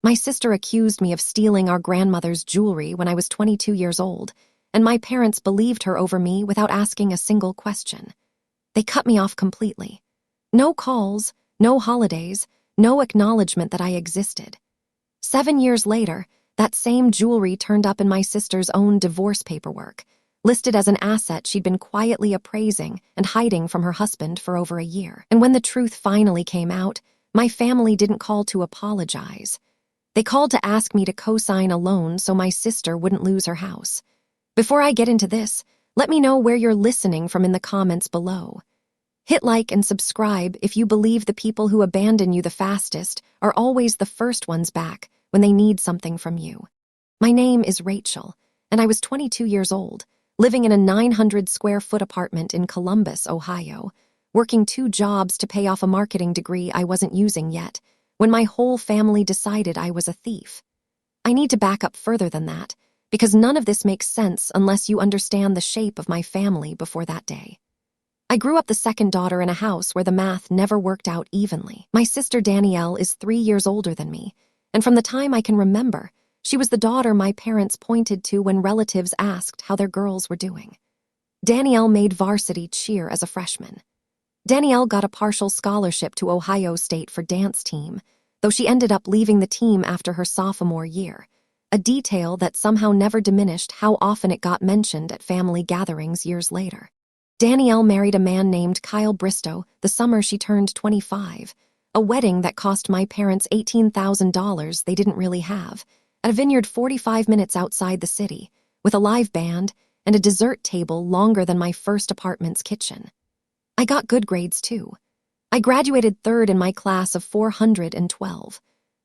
My sister accused me of stealing our grandmother's jewelry when I was 22 years old, and my parents believed her over me without asking a single question. They cut me off completely. No calls, no holidays, no acknowledgement that I existed. 7 years later, that same jewelry turned up in my sister's own divorce paperwork, listed as an asset she'd been quietly appraising and hiding from her husband for over a year. And when the truth finally came out, my family didn't call to apologize. They called to ask me to co-sign a loan so my sister wouldn't lose her house. Before I get into this, let me know where you're listening from in the comments below. Hit like and subscribe if you believe the people who abandon you the fastest are always the first ones back when they need something from you. My name is Rachel, and I was 22 years old, living in a 900-square-foot apartment in Columbus, Ohio, working 2 jobs to pay off a marketing degree I wasn't using yet, when my whole family decided I was a thief. I need to back up further than that, because none of this makes sense unless you understand the shape of my family before that day. I grew up the second daughter in a house where the math never worked out evenly. My sister Danielle is 3 years older than me, and from the time I can remember, she was the daughter my parents pointed to when relatives asked how their girls were doing. Danielle made varsity cheer as a freshman. Danielle got a partial scholarship to Ohio State for dance team, though she ended up leaving the team after her sophomore year, a detail that somehow never diminished how often it got mentioned at family gatherings years later. Danielle married a man named Kyle Bristow the summer she turned 25, a wedding that cost my parents $18,000 they didn't really have, at a vineyard 45 minutes outside the city, with a live band and a dessert table longer than my first apartment's kitchen. I got good grades, too. I graduated 3rd in my class of 412.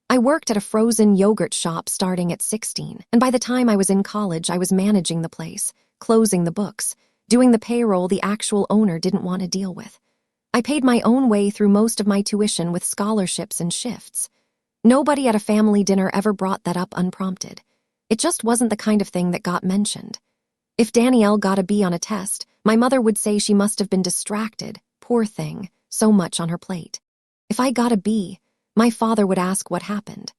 I worked at a frozen yogurt shop starting at 16, and by the time I was in college, I was managing the place, closing the books, doing the payroll the actual owner didn't want to deal with. I paid my own way through most of my tuition with scholarships and shifts. Nobody at a family dinner ever brought that up unprompted. It just wasn't the kind of thing that got mentioned. If Danielle got a B on a test, my mother would say she must have been distracted, poor thing, so much on her plate. If I got a B, my father would ask what happened.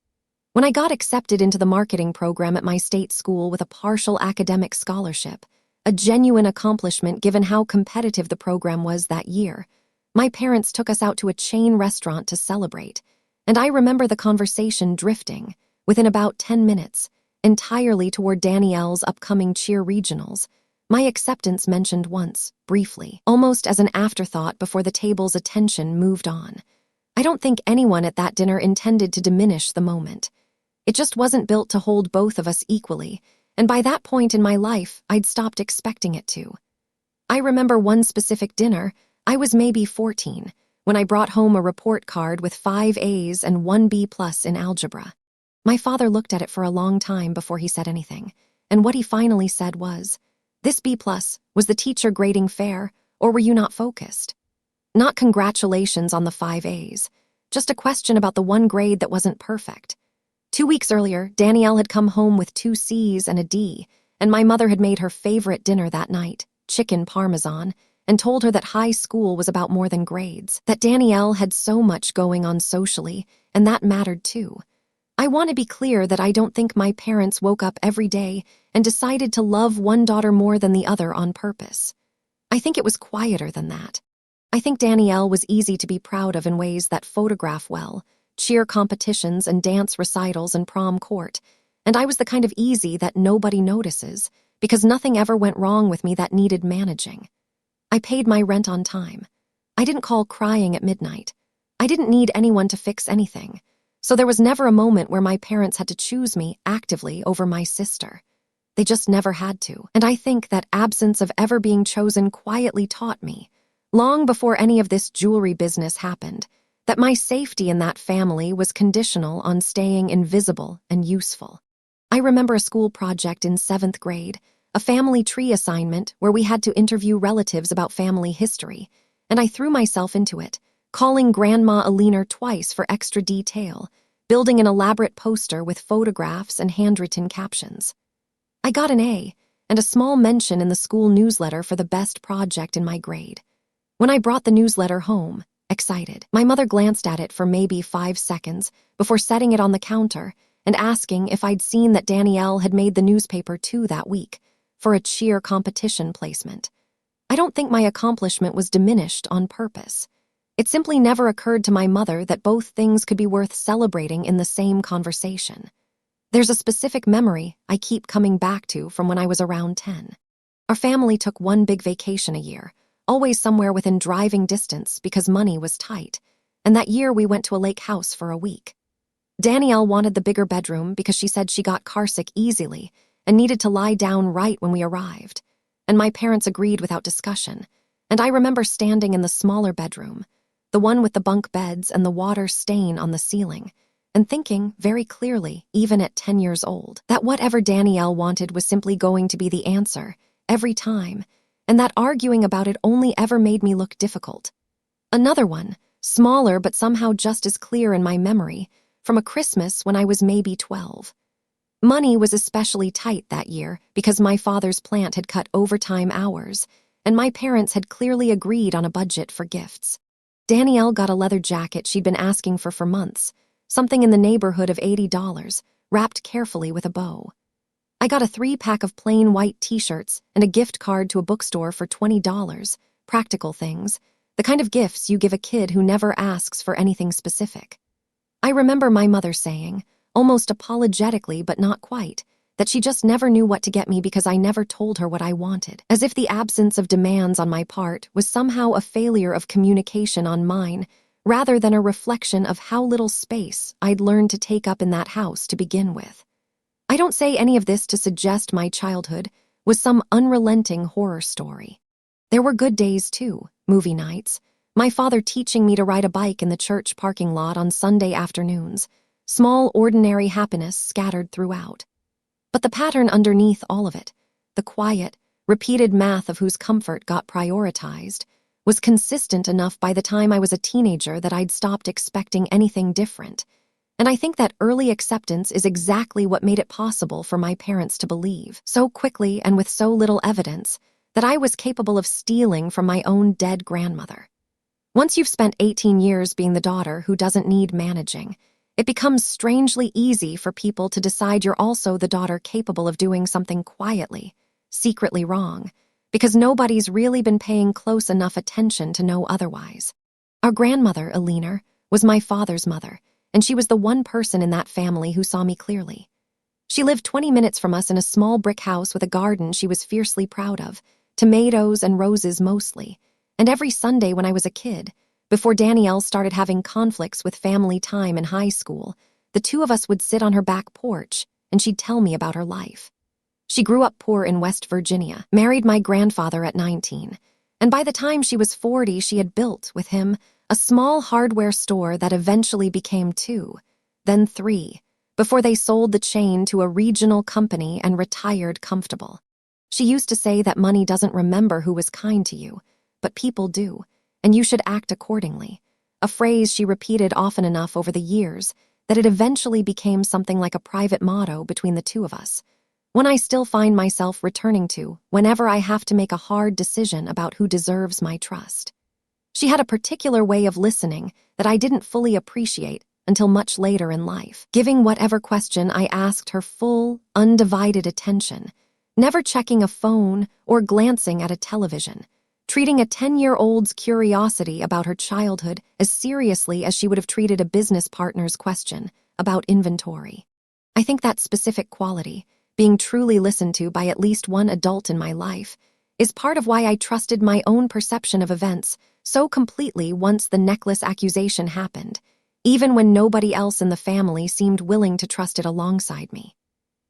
When I got accepted into the marketing program at my state school with a partial academic scholarship, a genuine accomplishment given how competitive the program was that year, my parents took us out to a chain restaurant to celebrate, and I remember the conversation drifting, within about 10 minutes, entirely toward Danielle's upcoming cheer regionals. My acceptance mentioned once, briefly, almost as an afterthought before the table's attention moved on. I don't think anyone at that dinner intended to diminish the moment. It just wasn't built to hold both of us equally, and by that point in my life, I'd stopped expecting it to. I remember one specific dinner. I was maybe 14, when I brought home a report card with 5 A's and 1 B+ in algebra. My father looked at it for a long time before he said anything, and what he finally said was, "This B+ was the teacher grading fair, or were you not focused?" Not congratulations on the 5 A's, just a question about the one grade that wasn't perfect. 2 weeks earlier, Danielle had come home with 2 C's and a D, and my mother had made her favorite dinner that night, chicken parmesan, and told her that high school was about more than grades, that Danielle had so much going on socially, and that mattered too. I want to be clear that I don't think my parents woke up every day and decided to love one daughter more than the other on purpose. I think it was quieter than that. I think Danielle was easy to be proud of in ways that photograph well, cheer competitions and dance recitals and prom court, and I was the kind of easy that nobody notices because nothing ever went wrong with me that needed managing. I paid my rent on time. I didn't call crying at midnight. I didn't need anyone to fix anything, so there was never a moment where my parents had to choose me actively over my sister. They just never had to, and I think that absence of ever being chosen quietly taught me, long before any of this jewelry business happened, that my safety in that family was conditional on staying invisible and useful. I remember a school project in 7th grade, a family tree assignment where we had to interview relatives about family history, and I threw myself into it, calling Grandma Aliner twice for extra detail, building an elaborate poster with photographs and handwritten captions. I got an A and a small mention in the school newsletter for the best project in my grade. When I brought the newsletter home, excited, my mother glanced at it for maybe 5 seconds before setting it on the counter and asking if I'd seen that Danielle had made the newspaper too that week for a cheer competition placement. I don't think my accomplishment was diminished on purpose. It simply never occurred to my mother that both things could be worth celebrating in the same conversation. There's a specific memory I keep coming back to from when I was around 10. Our family took one big vacation a year, always somewhere within driving distance because money was tight, and that year we went to a lake house for a week. Danielle wanted the bigger bedroom because she said she got carsick easily and needed to lie down right when we arrived, and my parents agreed without discussion, and I remember standing in the smaller bedroom, the one with the bunk beds and the water stain on the ceiling, and thinking very clearly, even at 10 years old, that whatever Danielle wanted was simply going to be the answer, every time, and that arguing about it only ever made me look difficult. Another one, smaller but somehow just as clear in my memory, from a Christmas when I was maybe 12. Money was especially tight that year because my father's plant had cut overtime hours, and my parents had clearly agreed on a budget for gifts. Danielle got a leather jacket she'd been asking for months, something in the neighborhood of $80, wrapped carefully with a bow. I got a 3-pack of plain white t-shirts and a gift card to a bookstore for $20, practical things, the kind of gifts you give a kid who never asks for anything specific. I remember my mother saying, almost apologetically but not quite, that she just never knew what to get me because I never told her what I wanted, as if the absence of demands on my part was somehow a failure of communication on mine, rather than a reflection of how little space I'd learned to take up in that house to begin with. I don't say any of this to suggest my childhood was some unrelenting horror story. There were good days too, movie nights, my father teaching me to ride a bike in the church parking lot on Sunday afternoons, small ordinary happiness scattered throughout. But the pattern underneath all of it, the quiet, repeated math of whose comfort got prioritized, was consistent enough by the time I was a teenager that I'd stopped expecting anything different. And I think that early acceptance is exactly what made it possible for my parents to believe, so quickly and with so little evidence, that I was capable of stealing from my own dead grandmother. Once you've spent 18 years being the daughter who doesn't need managing, it becomes strangely easy for people to decide you're also the daughter capable of doing something quietly, secretly wrong, because nobody's really been paying close enough attention to know otherwise. Our grandmother, Alina, was my father's mother, and she was the one person in that family who saw me clearly. She lived 20 minutes from us in a small brick house with a garden she was fiercely proud of, tomatoes and roses mostly, and every Sunday when I was a kid, before Danielle started having conflicts with family time in high school, the two of us would sit on her back porch, and she'd tell me about her life. She grew up poor in West Virginia, married my grandfather at 19, and by the time she was 40, she had built, with him, a small hardware store that eventually became 2, then 3, before they sold the chain to a regional company and retired comfortable. She used to say that money doesn't remember who was kind to you, but people do, and you should act accordingly, a phrase she repeated often enough over the years that it eventually became something like a private motto between the two of us, one I still find myself returning to whenever I have to make a hard decision about who deserves my trust. She had a particular way of listening that I didn't fully appreciate until much later in life, giving whatever question I asked her full, undivided attention, never checking a phone or glancing at a television, treating a 10-year-old's curiosity about her childhood as seriously as she would have treated a business partner's question about inventory. I think that specific quality, being truly listened to by at least one adult in my life, is part of why I trusted my own perception of events so completely once the necklace accusation happened, even when nobody else in the family seemed willing to trust it alongside me.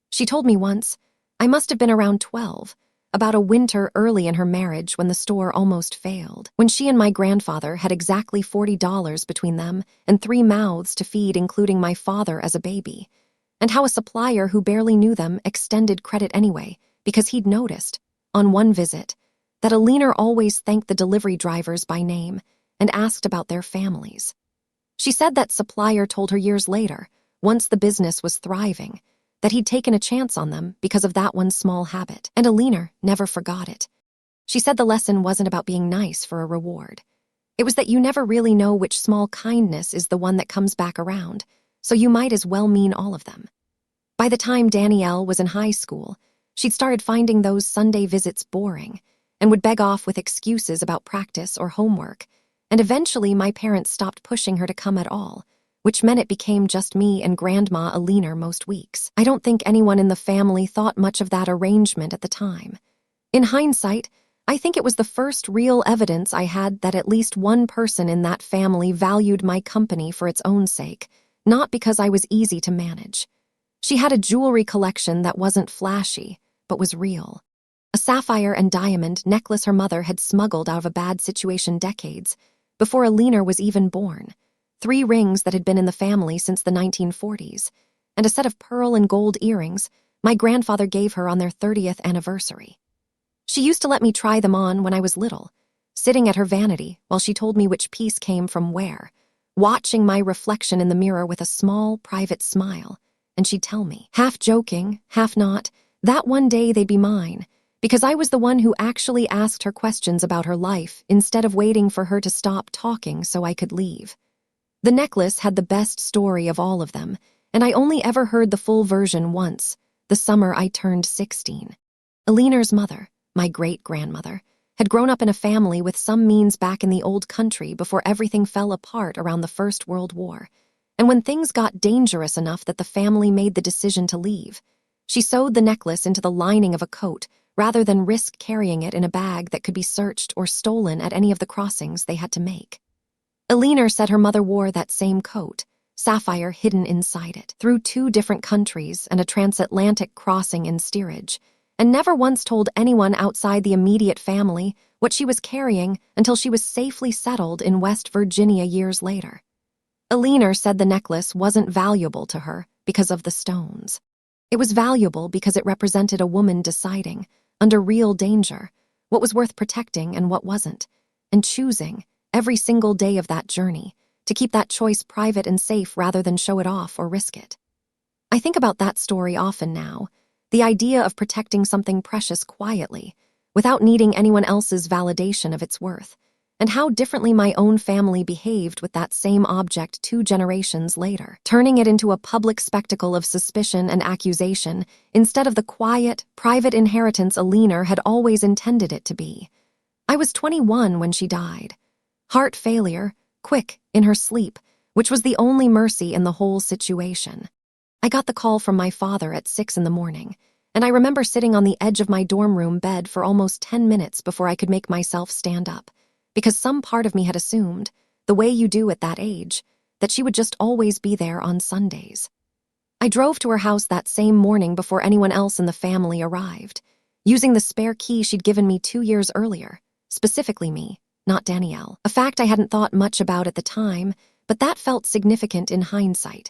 She told me once, I must have been around 12, about a winter early in her marriage when the store almost failed, when she and my grandfather had exactly $40 between them and 3 mouths to feed, including my father as a baby, and how a supplier who barely knew them extended credit anyway because he'd noticed, on one visit, that Alina always thanked the delivery drivers by name and asked about their families. She said that supplier told her years later, once the business was thriving, that he'd taken a chance on them because of that one small habit, and Alina never forgot it. She said the lesson wasn't about being nice for a reward. It was that you never really know which small kindness is the one that comes back around, so you might as well mean all of them. By the time Danielle was in high school, she'd started finding those Sunday visits boring and would beg off with excuses about practice or homework, and eventually my parents stopped pushing her to come at all, which meant it became just me and Grandma Aliner most weeks. I don't think anyone in the family thought much of that arrangement at the time. In hindsight, I think it was the first real evidence I had that at least one person in that family valued my company for its own sake, not because I was easy to manage. She had a jewelry collection that wasn't flashy, but was real. A sapphire and diamond necklace her mother had smuggled out of a bad situation decades, before Aliner was even born, 3 rings that had been in the family since the 1940s, and a set of pearl and gold earrings my grandfather gave her on their 30th anniversary. She used to let me try them on when I was little, sitting at her vanity while she told me which piece came from where, watching my reflection in the mirror with a small, private smile, and she'd tell me, half joking, half not, that one day they'd be mine, because I was the one who actually asked her questions about her life instead of waiting for her to stop talking so I could leave. The necklace had the best story of all of them, and I only ever heard the full version once, the summer I turned 16. Aliner's mother, my great-grandmother, had grown up in a family with some means back in the old country before everything fell apart around the First World War, and when things got dangerous enough that the family made the decision to leave, she sewed the necklace into the lining of a coat rather than risk carrying it in a bag that could be searched or stolen at any of the crossings they had to make. Aliner said her mother wore that same coat, sapphire hidden inside it, through 2 different countries and a transatlantic crossing in steerage, and never once told anyone outside the immediate family what she was carrying until she was safely settled in West Virginia years later. Aliner said the necklace wasn't valuable to her because of the stones. It was valuable because it represented a woman deciding, under real danger, what was worth protecting and what wasn't, and choosing, every single day of that journey, to keep that choice private and safe rather than show it off or risk it. I think about that story often now, the idea of protecting something precious quietly, without needing anyone else's validation of its worth, and how differently my own family behaved with that same object 2 generations later, turning it into a public spectacle of suspicion and accusation instead of the quiet, private inheritance Aliner had always intended it to be. I was 21 when she died. Heart failure, quick, in her sleep, which was the only mercy in the whole situation. I got the call from my father at 6 in the morning, and I remember sitting on the edge of my dorm room bed for almost 10 minutes before I could make myself stand up, because some part of me had assumed, the way you do at that age, that she would just always be there on Sundays. I drove to her house that same morning before anyone else in the family arrived, using the spare key she'd given me 2 years earlier, specifically me, not Danielle, a fact I hadn't thought much about at the time, but that felt significant in hindsight.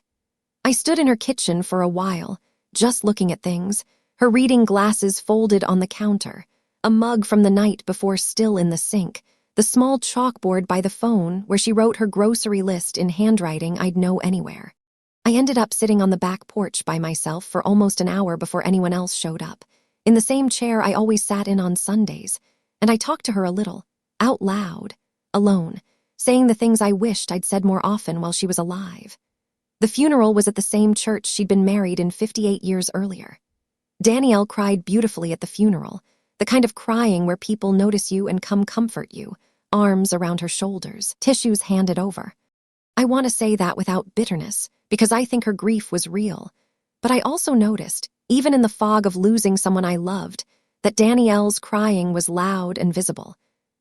I stood in her kitchen for a while, just looking at things, her reading glasses folded on the counter, a mug from the night before still in the sink, the small chalkboard by the phone where she wrote her grocery list in handwriting I'd know anywhere. I ended up sitting on the back porch by myself for almost an hour before anyone else showed up, in the same chair I always sat in on Sundays, and I talked to her a little, out loud, alone, saying the things I wished I'd said more often while she was alive. The funeral was at the same church she'd been married in 58 years earlier. Danielle cried beautifully at the funeral, the kind of crying where people notice you and come comfort you, arms around her shoulders, tissues handed over. I want to say that without bitterness, because I think her grief was real, but I also noticed, even in the fog of losing someone I loved, that Danielle's crying was loud and visible,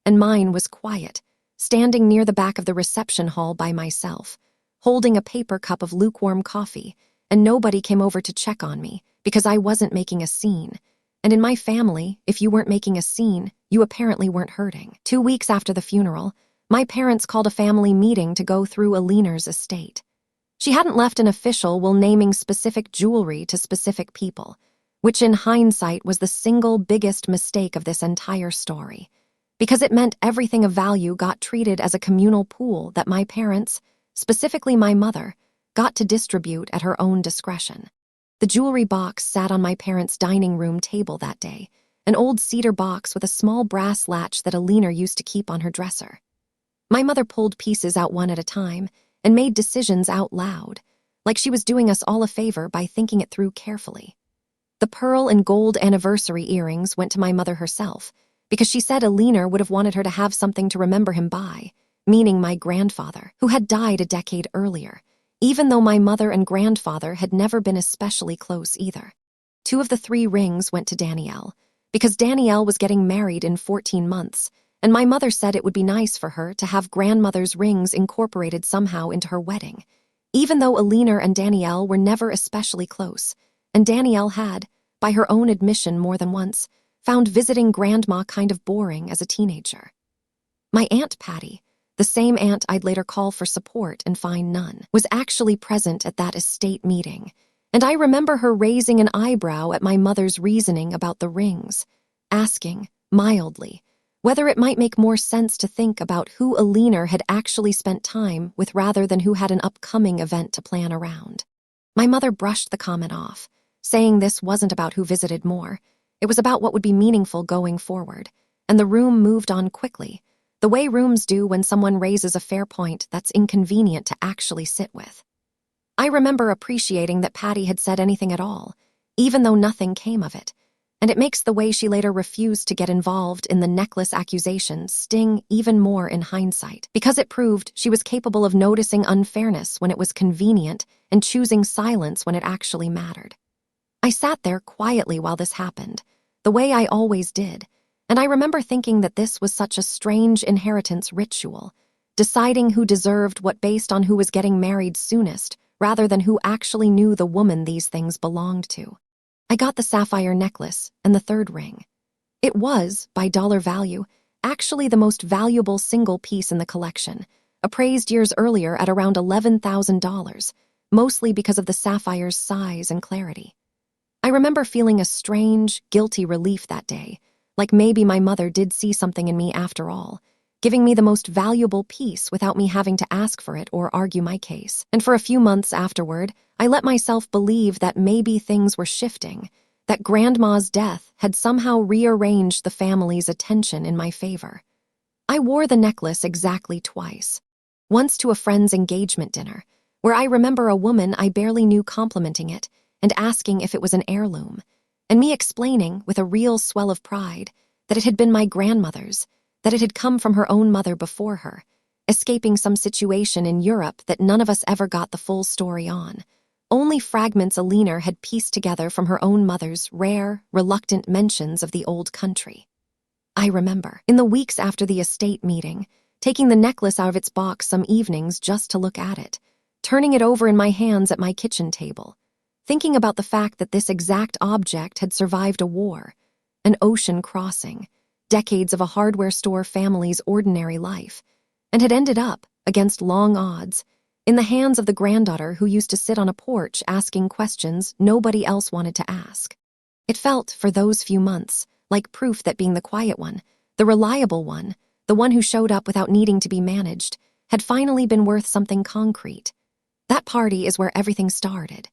and mine was quiet, standing near the back of the reception hall by myself, holding a paper cup of lukewarm coffee, and nobody came over to check on me because I wasn't making a scene. And in my family, if you weren't making a scene, you apparently weren't hurting. 2 weeks after the funeral, my parents called a family meeting to go through Aliner's estate. She hadn't left an official will naming specific jewelry to specific people, which in hindsight was the single biggest mistake of this entire story, because it meant everything of value got treated as a communal pool that my parents, specifically my mother, got to distribute at her own discretion. The jewelry box sat on my parents' dining room table that day, an old cedar box with a small brass latch that Aliner used to keep on her dresser. My mother pulled pieces out one at a time and made decisions out loud, like she was doing us all a favor by thinking it through carefully. The pearl and gold anniversary earrings went to my mother herself, because she said Alina would have wanted her to have something to remember him by, meaning my grandfather, who had died a decade earlier, even though my mother and grandfather had never been especially close either. 2 of the 3 rings went to Danielle, because Danielle was getting married in 14 months, and my mother said it would be nice for her to have grandmother's rings incorporated somehow into her wedding, even though Alina and Danielle were never especially close, and Danielle had, by her own admission more than once, found visiting grandma kind of boring as a teenager. My Aunt Patty, the same aunt I'd later call for support and find none, was actually present at that estate meeting, and I remember her raising an eyebrow at my mother's reasoning about the rings, asking, mildly, whether it might make more sense to think about who Alina had actually spent time with rather than who had an upcoming event to plan around. My mother brushed the comment off, saying this wasn't about who visited more. It was about what would be meaningful going forward, and the room moved on quickly, the way rooms do when someone raises a fair point that's inconvenient to actually sit with. I remember appreciating that Patty had said anything at all, even though nothing came of it, and it makes the way she later refused to get involved in the necklace accusation sting even more in hindsight, because it proved she was capable of noticing unfairness when it was convenient and choosing silence when it actually mattered. I sat there quietly while this happened, the way I always did, and I remember thinking that this was such a strange inheritance ritual, deciding who deserved what based on who was getting married soonest, rather than who actually knew the woman these things belonged to. I got the sapphire necklace and the 3rd ring. It was, by dollar value, actually the most valuable single piece in the collection, appraised years earlier at around $11,000, mostly because of the sapphire's size and clarity. I remember feeling a strange, guilty relief that day, like maybe my mother did see something in me after all, giving me the most valuable piece without me having to ask for it or argue my case. And for a few months afterward, I let myself believe that maybe things were shifting, that Grandma's death had somehow rearranged the family's attention in my favor. I wore the necklace exactly twice. Once to a friend's engagement dinner, where I remember a woman I barely knew complimenting it and asking if it was an heirloom, and me explaining, with a real swell of pride, that it had been my grandmother's, that it had come from her own mother before her, escaping some situation in Europe that none of us ever got the full story on. Only fragments Alina had pieced together from her own mother's rare, reluctant mentions of the old country. I remember, in the weeks after the estate meeting, taking the necklace out of its box some evenings just to look at it, turning it over in my hands at my kitchen table, thinking about the fact that this exact object had survived a war, an ocean crossing, decades of a hardware store family's ordinary life, and had ended up, against long odds, in the hands of the granddaughter who used to sit on a porch asking questions nobody else wanted to ask. It felt, for those few months, like proof that being the quiet one, the reliable one, the one who showed up without needing to be managed, had finally been worth something concrete. That party is where everything started.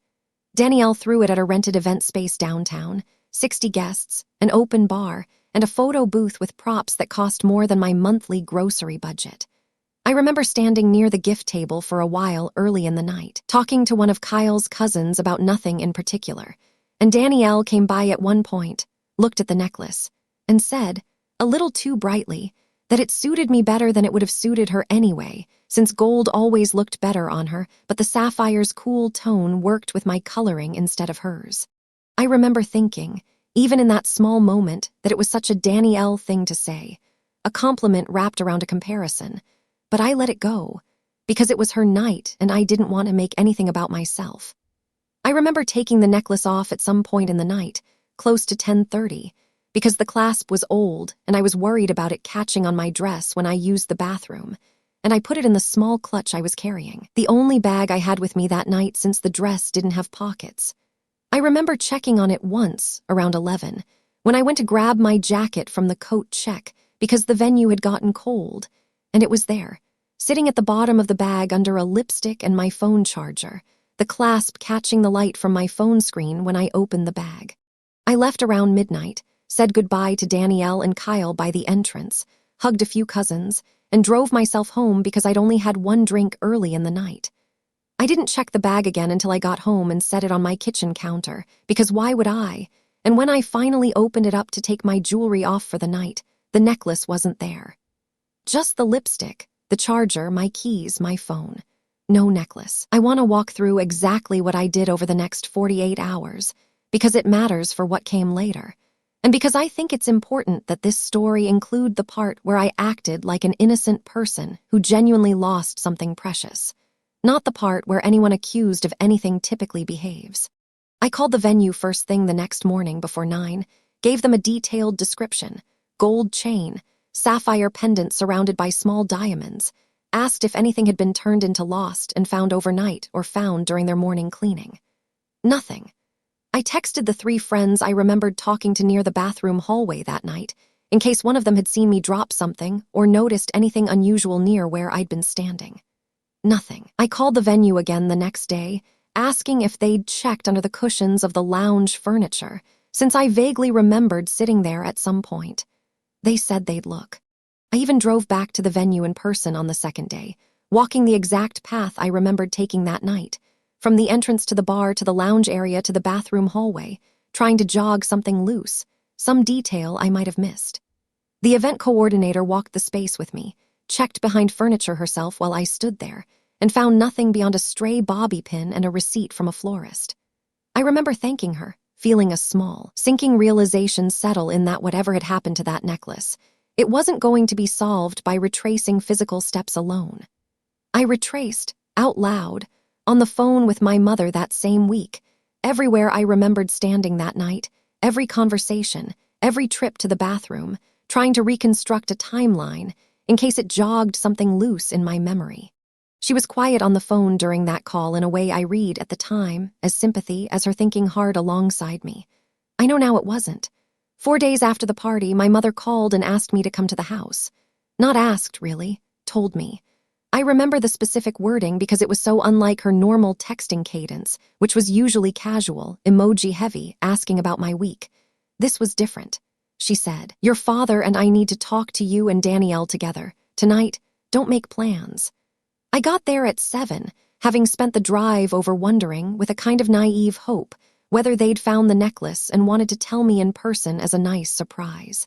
Danielle threw it at a rented event space downtown, 60 guests, an open bar, and a photo booth with props that cost more than my monthly grocery budget. I remember standing near the gift table for a while early in the night, talking to one of Kyle's cousins about nothing in particular, and Danielle came by at one point, looked at the necklace, and said, a little too brightly, that it suited me better than it would have suited her anyway, since gold always looked better on her, but the sapphire's cool tone worked with my coloring instead of hers. I remember thinking, even in that small moment, that it was such a Danielle thing to say, a compliment wrapped around a comparison, but I let it go, because it was her night and I didn't want to make anything about myself. I remember taking the necklace off at some point in the night, close to 10:30, because the clasp was old and I was worried about it catching on my dress when I used the bathroom, and I put it in the small clutch I was carrying, the only bag I had with me that night since the dress didn't have pockets. I remember checking on it once, around 11, when I went to grab my jacket from the coat check because the venue had gotten cold, and it was there, sitting at the bottom of the bag under a lipstick and my phone charger, the clasp catching the light from my phone screen when I opened the bag. I left around midnight, said goodbye to Danielle and Kyle by the entrance, hugged a few cousins, and drove myself home because I'd only had one drink early in the night. I didn't check the bag again until I got home and set it on my kitchen counter, because why would I? And when I finally opened it up to take my jewelry off for the night, the necklace wasn't there. Just the lipstick, the charger, my keys, my phone. No necklace. I want to walk through exactly what I did over the next 48 hours, because it matters for what came later. And because I think it's important that this story include the part where I acted like an innocent person who genuinely lost something precious, not the part where anyone accused of anything typically behaves. I called the venue first thing the next morning before 9, gave them a detailed description: gold chain, sapphire pendant surrounded by small diamonds, asked if anything had been turned into lost and found overnight or found during their morning cleaning. Nothing. I texted the 3 friends I remembered talking to near the bathroom hallway that night, in case one of them had seen me drop something or noticed anything unusual near where I'd been standing. Nothing. I called the venue again the next day, asking if they'd checked under the cushions of the lounge furniture, since I vaguely remembered sitting there at some point. They said they'd look. I even drove back to the venue in person on the second day, walking the exact path I remembered taking that night, from the entrance to the bar to the lounge area to the bathroom hallway, trying to jog something loose, some detail I might have missed. The event coordinator walked the space with me, checked behind furniture herself while I stood there, and found nothing beyond a stray bobby pin and a receipt from a florist. I remember thanking her, feeling a small, sinking realization settle in that whatever had happened to that necklace, it wasn't going to be solved by retracing physical steps alone. I retraced, out loud, on the phone with my mother that same week, everywhere I remembered standing that night, every conversation, every trip to the bathroom, trying to reconstruct a timeline in case it jogged something loose in my memory. She was quiet on the phone during that call in a way I read at the time as sympathy as her thinking hard alongside me. I know now it wasn't. 4 days after the party, my mother called and asked me to come to the house. Not asked, really, told me. I remember the specific wording because it was so unlike her normal texting cadence, which was usually casual, emoji-heavy, asking about my week. This was different. She said, "Your father and I need to talk to you and Danielle together. Tonight, don't make plans." I got there at 7, having spent the drive over wondering, with a kind of naive hope, whether they'd found the necklace and wanted to tell me in person as a nice surprise.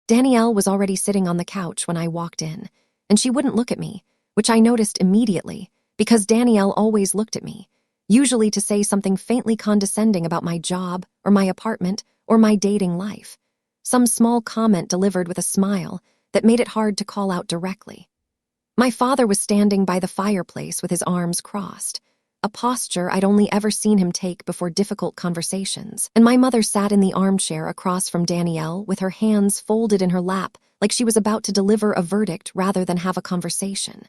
Danielle was already sitting on the couch when I walked in, and she wouldn't look at me, which I noticed immediately, because Danielle always looked at me, usually to say something faintly condescending about my job or my apartment or my dating life. Some small comment delivered with a smile that made it hard to call out directly. My father was standing by the fireplace with his arms crossed, a posture I'd only ever seen him take before difficult conversations, and my mother sat in the armchair across from Danielle with her hands folded in her lap like she was about to deliver a verdict rather than have a conversation.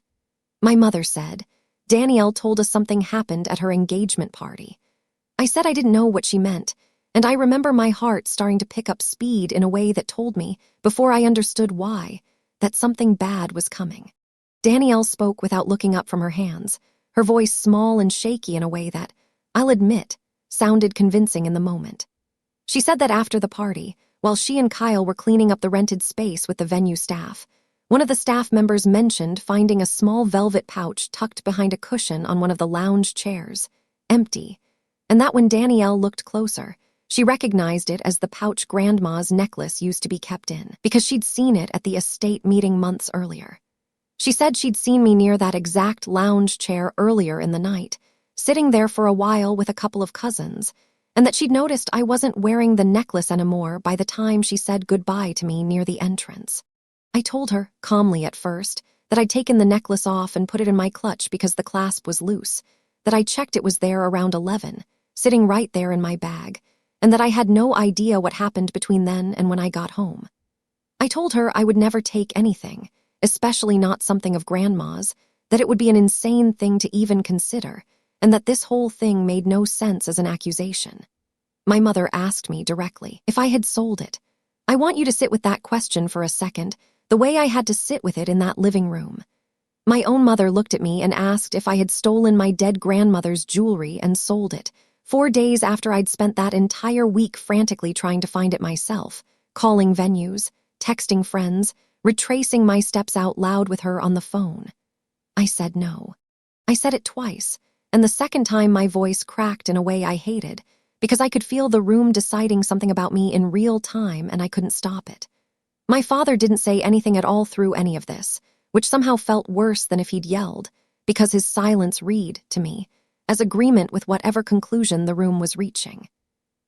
My mother said, "Danielle told us something happened at her engagement party." I said I didn't know what she meant, and I remember my heart starting to pick up speed in a way that told me, before I understood why, that something bad was coming. Danielle spoke without looking up from her hands, her voice small and shaky in a way that, I'll admit, sounded convincing in the moment. She said that after the party, while she and Kyle were cleaning up the rented space with the venue staff, one of the staff members mentioned finding a small velvet pouch tucked behind a cushion on one of the lounge chairs, empty, and that when Danielle looked closer, she recognized it as the pouch Grandma's necklace used to be kept in, because she'd seen it at the estate meeting months earlier. She said she'd seen me near that exact lounge chair earlier in the night, sitting there for a while with a couple of cousins, and that she'd noticed I wasn't wearing the necklace anymore by the time she said goodbye to me near the entrance. I told her, calmly at first, that I'd taken the necklace off and put it in my clutch because the clasp was loose, that I checked it was there around 11, sitting right there in my bag, and that I had no idea what happened between then and when I got home. I told her I would never take anything, especially not something of Grandma's, that it would be an insane thing to even consider, and that this whole thing made no sense as an accusation. My mother asked me directly if I had sold it. I want you to sit with that question for a second, the way I had to sit with it in that living room. My own mother looked at me and asked if I had stolen my dead grandmother's jewelry and sold it, 4 days after I'd spent that entire week frantically trying to find it myself, calling venues, texting friends, retracing my steps out loud with her on the phone. I said no. I said it twice, and the second time my voice cracked in a way I hated, because I could feel the room deciding something about me in real time and I couldn't stop it. My father didn't say anything at all through any of this, which somehow felt worse than if he'd yelled, because his silence read, to me, as agreement with whatever conclusion the room was reaching.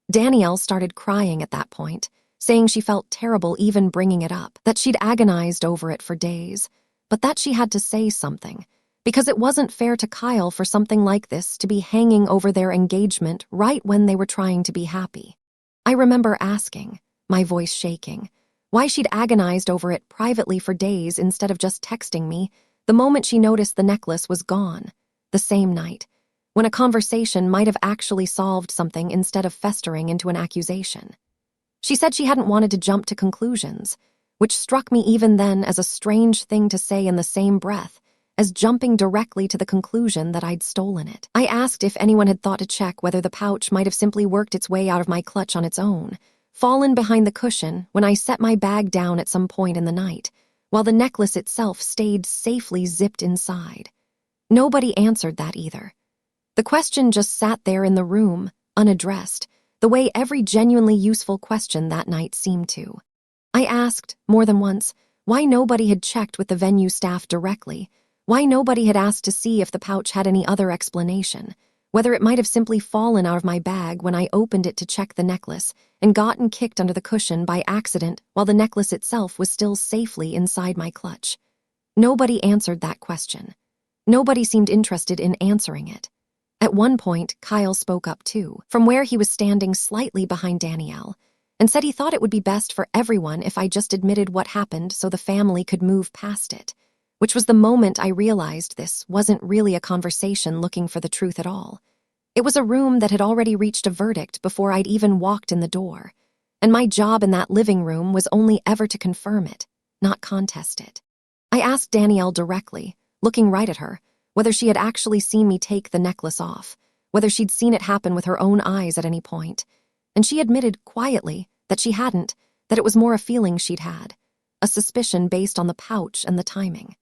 Danielle started crying at that point, saying she felt terrible even bringing it up, that she'd agonized over it for days, but that she had to say something, because it wasn't fair to Kyle for something like this to be hanging over their engagement right when they were trying to be happy. I remember asking, my voice shaking, why she'd agonized over it privately for days instead of just texting me the moment she noticed the necklace was gone, the same night, when a conversation might have actually solved something instead of festering into an accusation. She said she hadn't wanted to jump to conclusions, which struck me even then as a strange thing to say in the same breath as jumping directly to the conclusion that I'd stolen it. I asked if anyone had thought to check whether the pouch might have simply worked its way out of my clutch on its own, fallen behind the cushion when I set my bag down at some point in the night, while the necklace itself stayed safely zipped inside. Nobody answered that either. The question just sat there in the room, unaddressed, the way every genuinely useful question that night seemed to. I asked, more than once, why nobody had checked with the venue staff directly, why nobody had asked to see if the pouch had any other explanation, whether it might have simply fallen out of my bag when I opened it to check the necklace and gotten kicked under the cushion by accident while the necklace itself was still safely inside my clutch. Nobody answered that question. Nobody seemed interested in answering it. At one point, Kyle spoke up too, from where he was standing slightly behind Danielle, and said he thought it would be best for everyone if I just admitted what happened so the family could move past it, which was the moment I realized this wasn't really a conversation looking for the truth at all. It was a room that had already reached a verdict before I'd even walked in the door, and my job in that living room was only ever to confirm it, not contest it. I asked Danielle directly, looking right at her, whether she had actually seen me take the necklace off, whether she'd seen it happen with her own eyes at any point, and she admitted quietly that she hadn't, that it was more a feeling she'd had, a suspicion based on the pouch and the timing.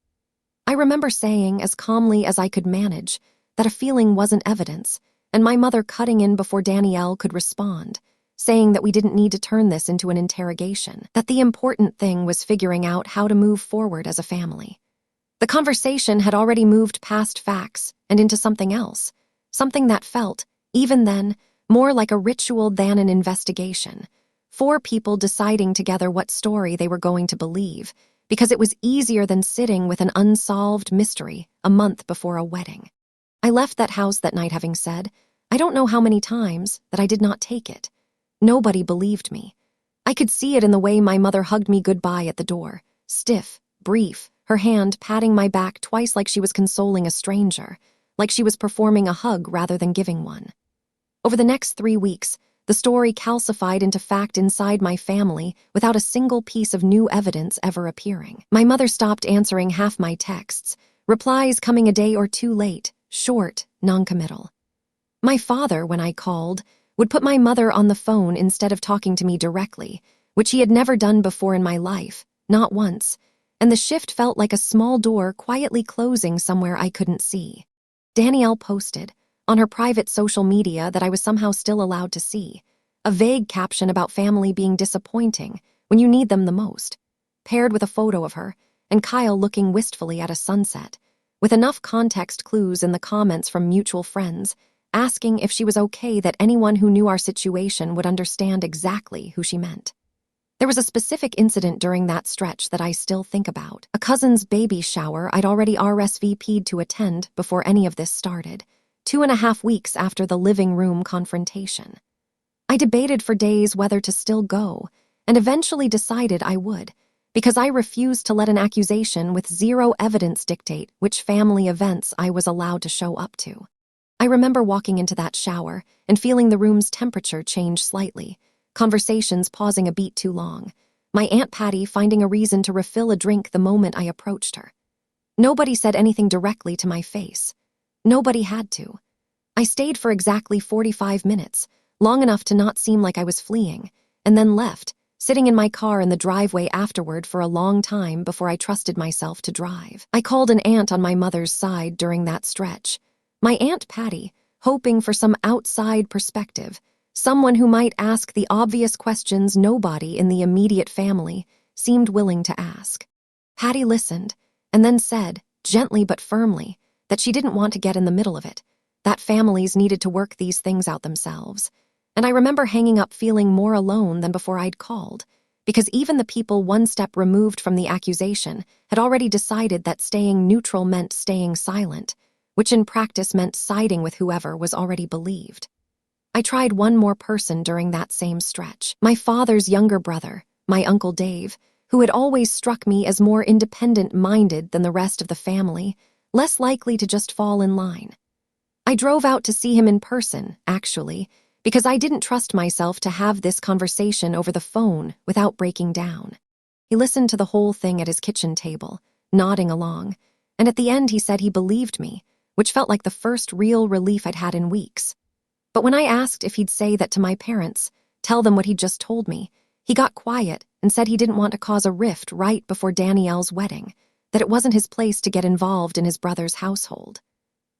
I remember saying, as calmly as I could manage, that a feeling wasn't evidence, and my mother cutting in before Danielle could respond, saying that we didn't need to turn this into an interrogation, that the important thing was figuring out how to move forward as a family. The conversation had already moved past facts and into something else, something that felt, even then, more like a ritual than an investigation. 4 people deciding together what story they were going to believe, because it was easier than sitting with an unsolved mystery a month before a wedding. I left that house that night having said, I don't know how many times, that I did not take it. Nobody believed me. I could see it in the way my mother hugged me goodbye at the door, stiff, brief, her hand patting my back twice like she was consoling a stranger, like she was performing a hug rather than giving one. Over the next 3 weeks, the story calcified into fact inside my family without a single piece of new evidence ever appearing. My mother stopped answering half my texts, replies coming a day or 2 late, short, noncommittal. My father, when I called, would put my mother on the phone instead of talking to me directly, which he had never done before in my life, not once, and the shift felt like a small door quietly closing somewhere I couldn't see. Danielle posted, on her private social media that I was somehow still allowed to see, a vague caption about family being disappointing when you need them the most, paired with a photo of her and Kyle looking wistfully at a sunset, with enough context clues in the comments from mutual friends, asking if she was okay that anyone who knew our situation would understand exactly who she meant. There was a specific incident during that stretch that I still think about, a cousin's baby shower I'd already RSVP'd to attend before any of this started, 2.5 weeks after the living room confrontation. I debated for days whether to still go, and eventually decided I would, because I refused to let an accusation with 0 evidence dictate which family events I was allowed to show up to. I remember walking into that shower and feeling the room's temperature change slightly, conversations pausing a beat too long, my Aunt Patty finding a reason to refill a drink the moment I approached her. Nobody said anything directly to my face. Nobody had to. I stayed for exactly 45 minutes, long enough to not seem like I was fleeing, and then left, sitting in my car in the driveway afterward for a long time before I trusted myself to drive. I called an aunt on my mother's side during that stretch, My Aunt Patty, hoping for some outside perspective, someone who might ask the obvious questions nobody in the immediate family seemed willing to ask. Patty listened, and then said, gently but firmly, that she didn't want to get in the middle of it, that families needed to work these things out themselves. And I remember hanging up feeling more alone than before I'd called, because even the people one step removed from the accusation had already decided that staying neutral meant staying silent, which in practice meant siding with whoever was already believed. I tried one more person during that same stretch, my father's younger brother, my Uncle Dave, who had always struck me as more independent-minded than the rest of the family, less likely to just fall in line. I drove out to see him in person, actually, because I didn't trust myself to have this conversation over the phone without breaking down. He listened to the whole thing at his kitchen table, nodding along, and at the end he said he believed me, which felt like the first real relief I'd had in weeks. But when I asked if he'd say that to my parents, tell them what he'd just told me, he got quiet and said he didn't want to cause a rift right before Danielle's wedding, that it wasn't his place to get involved in his brother's household.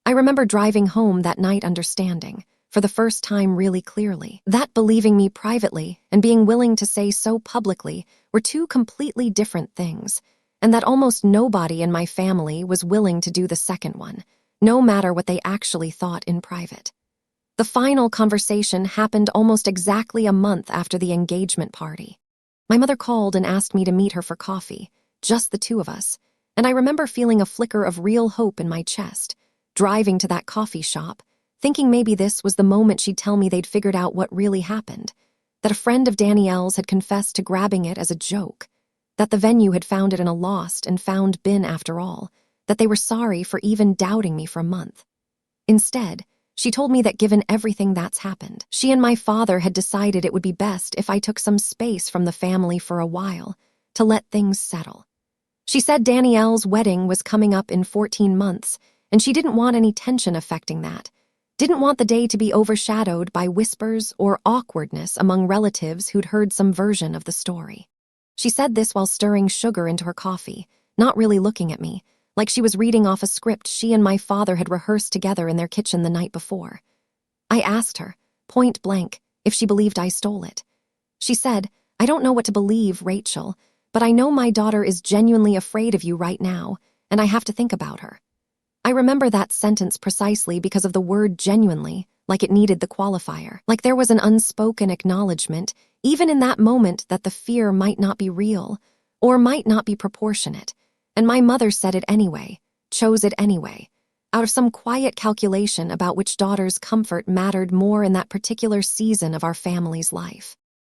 I remember driving home that night understanding, for the first time really clearly, that believing me privately and being willing to say so publicly were two completely different things, and that almost nobody in my family was willing to do the second one, no matter what they actually thought in private. The final conversation happened almost exactly a month after the engagement party. My mother called and asked me to meet her for coffee, just the two of us, and I remember feeling a flicker of real hope in my chest, driving to that coffee shop, thinking maybe this was the moment she'd tell me they'd figured out what really happened, that a friend of Danielle's had confessed to grabbing it as a joke, that the venue had found it in a lost and found bin after all, that they were sorry for even doubting me for a month. Instead, she told me that given everything that's happened, she and my father had decided it would be best if I took some space from the family for a while, to let things settle. She said Danielle's wedding was coming up in 14 months, and she didn't want any tension affecting that, didn't want the day to be overshadowed by whispers or awkwardness among relatives who'd heard some version of the story. She said this while stirring sugar into her coffee, not really looking at me, like she was reading off a script she and my father had rehearsed together in their kitchen the night before. I asked her, point blank, if she believed I stole it. She said, I don't know what to believe, Rachel, but I know my daughter is genuinely afraid of you right now, and I have to think about her. I remember that sentence precisely because of the word genuinely, like it needed the qualifier, like there was an unspoken acknowledgement, even in that moment, that the fear might not be real, or might not be proportionate. And my mother said it anyway, chose it anyway, out of some quiet calculation about which daughter's comfort mattered more in that particular season of our family's life.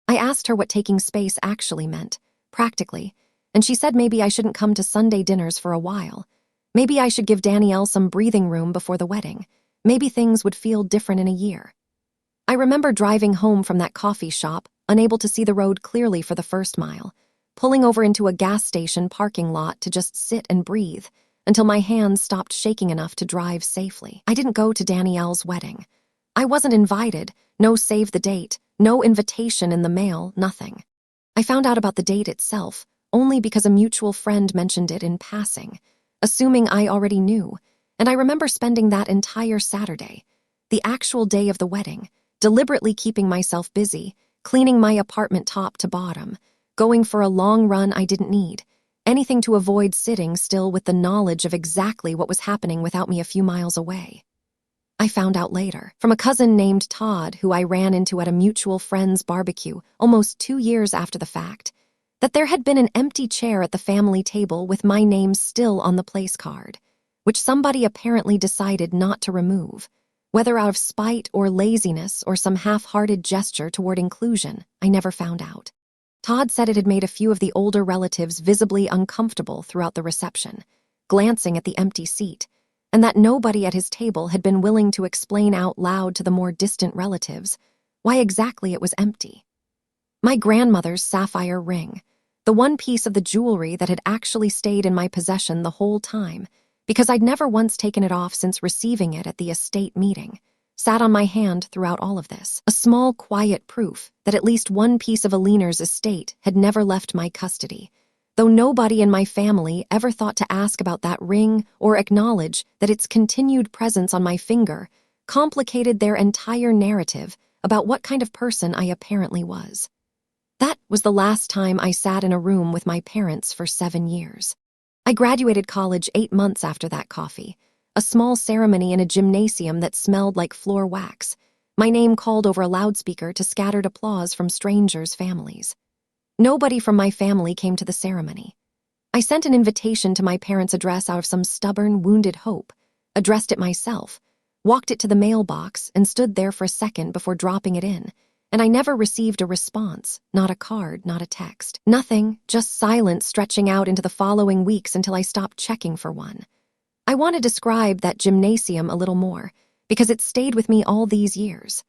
I asked her what taking space actually meant, practically, and she said maybe I shouldn't come to Sunday dinners for a while. Maybe I should give Danielle some breathing room before the wedding. Maybe things would feel different in a year. I remember driving home from that coffee shop, unable to see the road clearly for the first mile, pulling over into a gas station parking lot to just sit and breathe until my hands stopped shaking enough to drive safely. I didn't go to Danielle's wedding. I wasn't invited, no save the date, no invitation in the mail, nothing. I found out about the date itself only because a mutual friend mentioned it in passing, assuming I already knew, and I remember spending that entire Saturday, the actual day of the wedding, deliberately keeping myself busy, cleaning my apartment top to bottom, going for a long run I didn't need, anything to avoid sitting still with the knowledge of exactly what was happening without me a few miles away. I found out later, from a cousin named Todd who I ran into at a mutual friend's barbecue almost 2 years after the fact, that there had been an empty chair at the family table with my name still on the place card, which somebody apparently decided not to remove, whether out of spite or laziness or some half-hearted gesture toward inclusion, I never found out. Todd said it had made a few of the older relatives visibly uncomfortable throughout the reception, glancing at the empty seat, and that nobody at his table had been willing to explain out loud to the more distant relatives why exactly it was empty. My grandmother's sapphire ring, the one piece of the jewelry that had actually stayed in my possession the whole time, because I'd never once taken it off since receiving it at the estate meeting, sat on my hand throughout all of this, a small, quiet proof that at least one piece of Aliner's estate had never left my custody, though nobody in my family ever thought to ask about that ring or acknowledge that its continued presence on my finger complicated their entire narrative about what kind of person I apparently was. That was the last time I sat in a room with my parents for 7 years. I graduated college 8 months after that coffee, a small ceremony in a gymnasium that smelled like floor wax, my name called over a loudspeaker to scattered applause from strangers' families. Nobody from my family came to the ceremony. I sent an invitation to my parents' address out of some stubborn, wounded hope, addressed it myself, walked it to the mailbox, and stood there for a second before dropping it in, and I never received a response, not a card, not a text. Nothing, just silence stretching out into the following weeks until I stopped checking for one. I want to describe that gymnasium a little more, because it stayed with me all these years.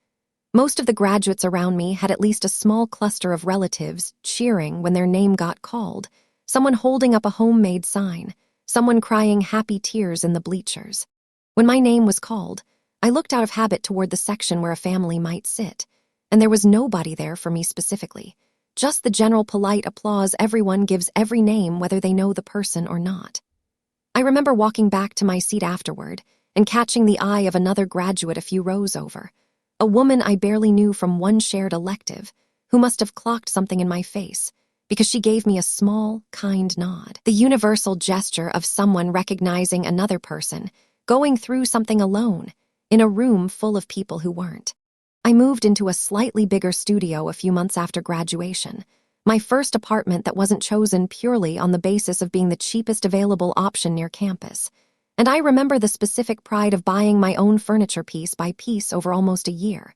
Most of the graduates around me had at least a small cluster of relatives cheering when their name got called, someone holding up a homemade sign, someone crying happy tears in the bleachers. When my name was called, I looked out of habit toward the section where a family might sit, and there was nobody there for me specifically, just the general polite applause everyone gives every name whether they know the person or not. I remember walking back to my seat afterward and catching the eye of another graduate a few rows over, a woman I barely knew from one shared elective, who must have clocked something in my face, because she gave me a small, kind nod. The universal gesture of someone recognizing another person, going through something alone, in a room full of people who weren't. I moved into a slightly bigger studio a few months after graduation, my first apartment that wasn't chosen purely on the basis of being the cheapest available option near campus. And I remember the specific pride of buying my own furniture piece by piece over almost a year.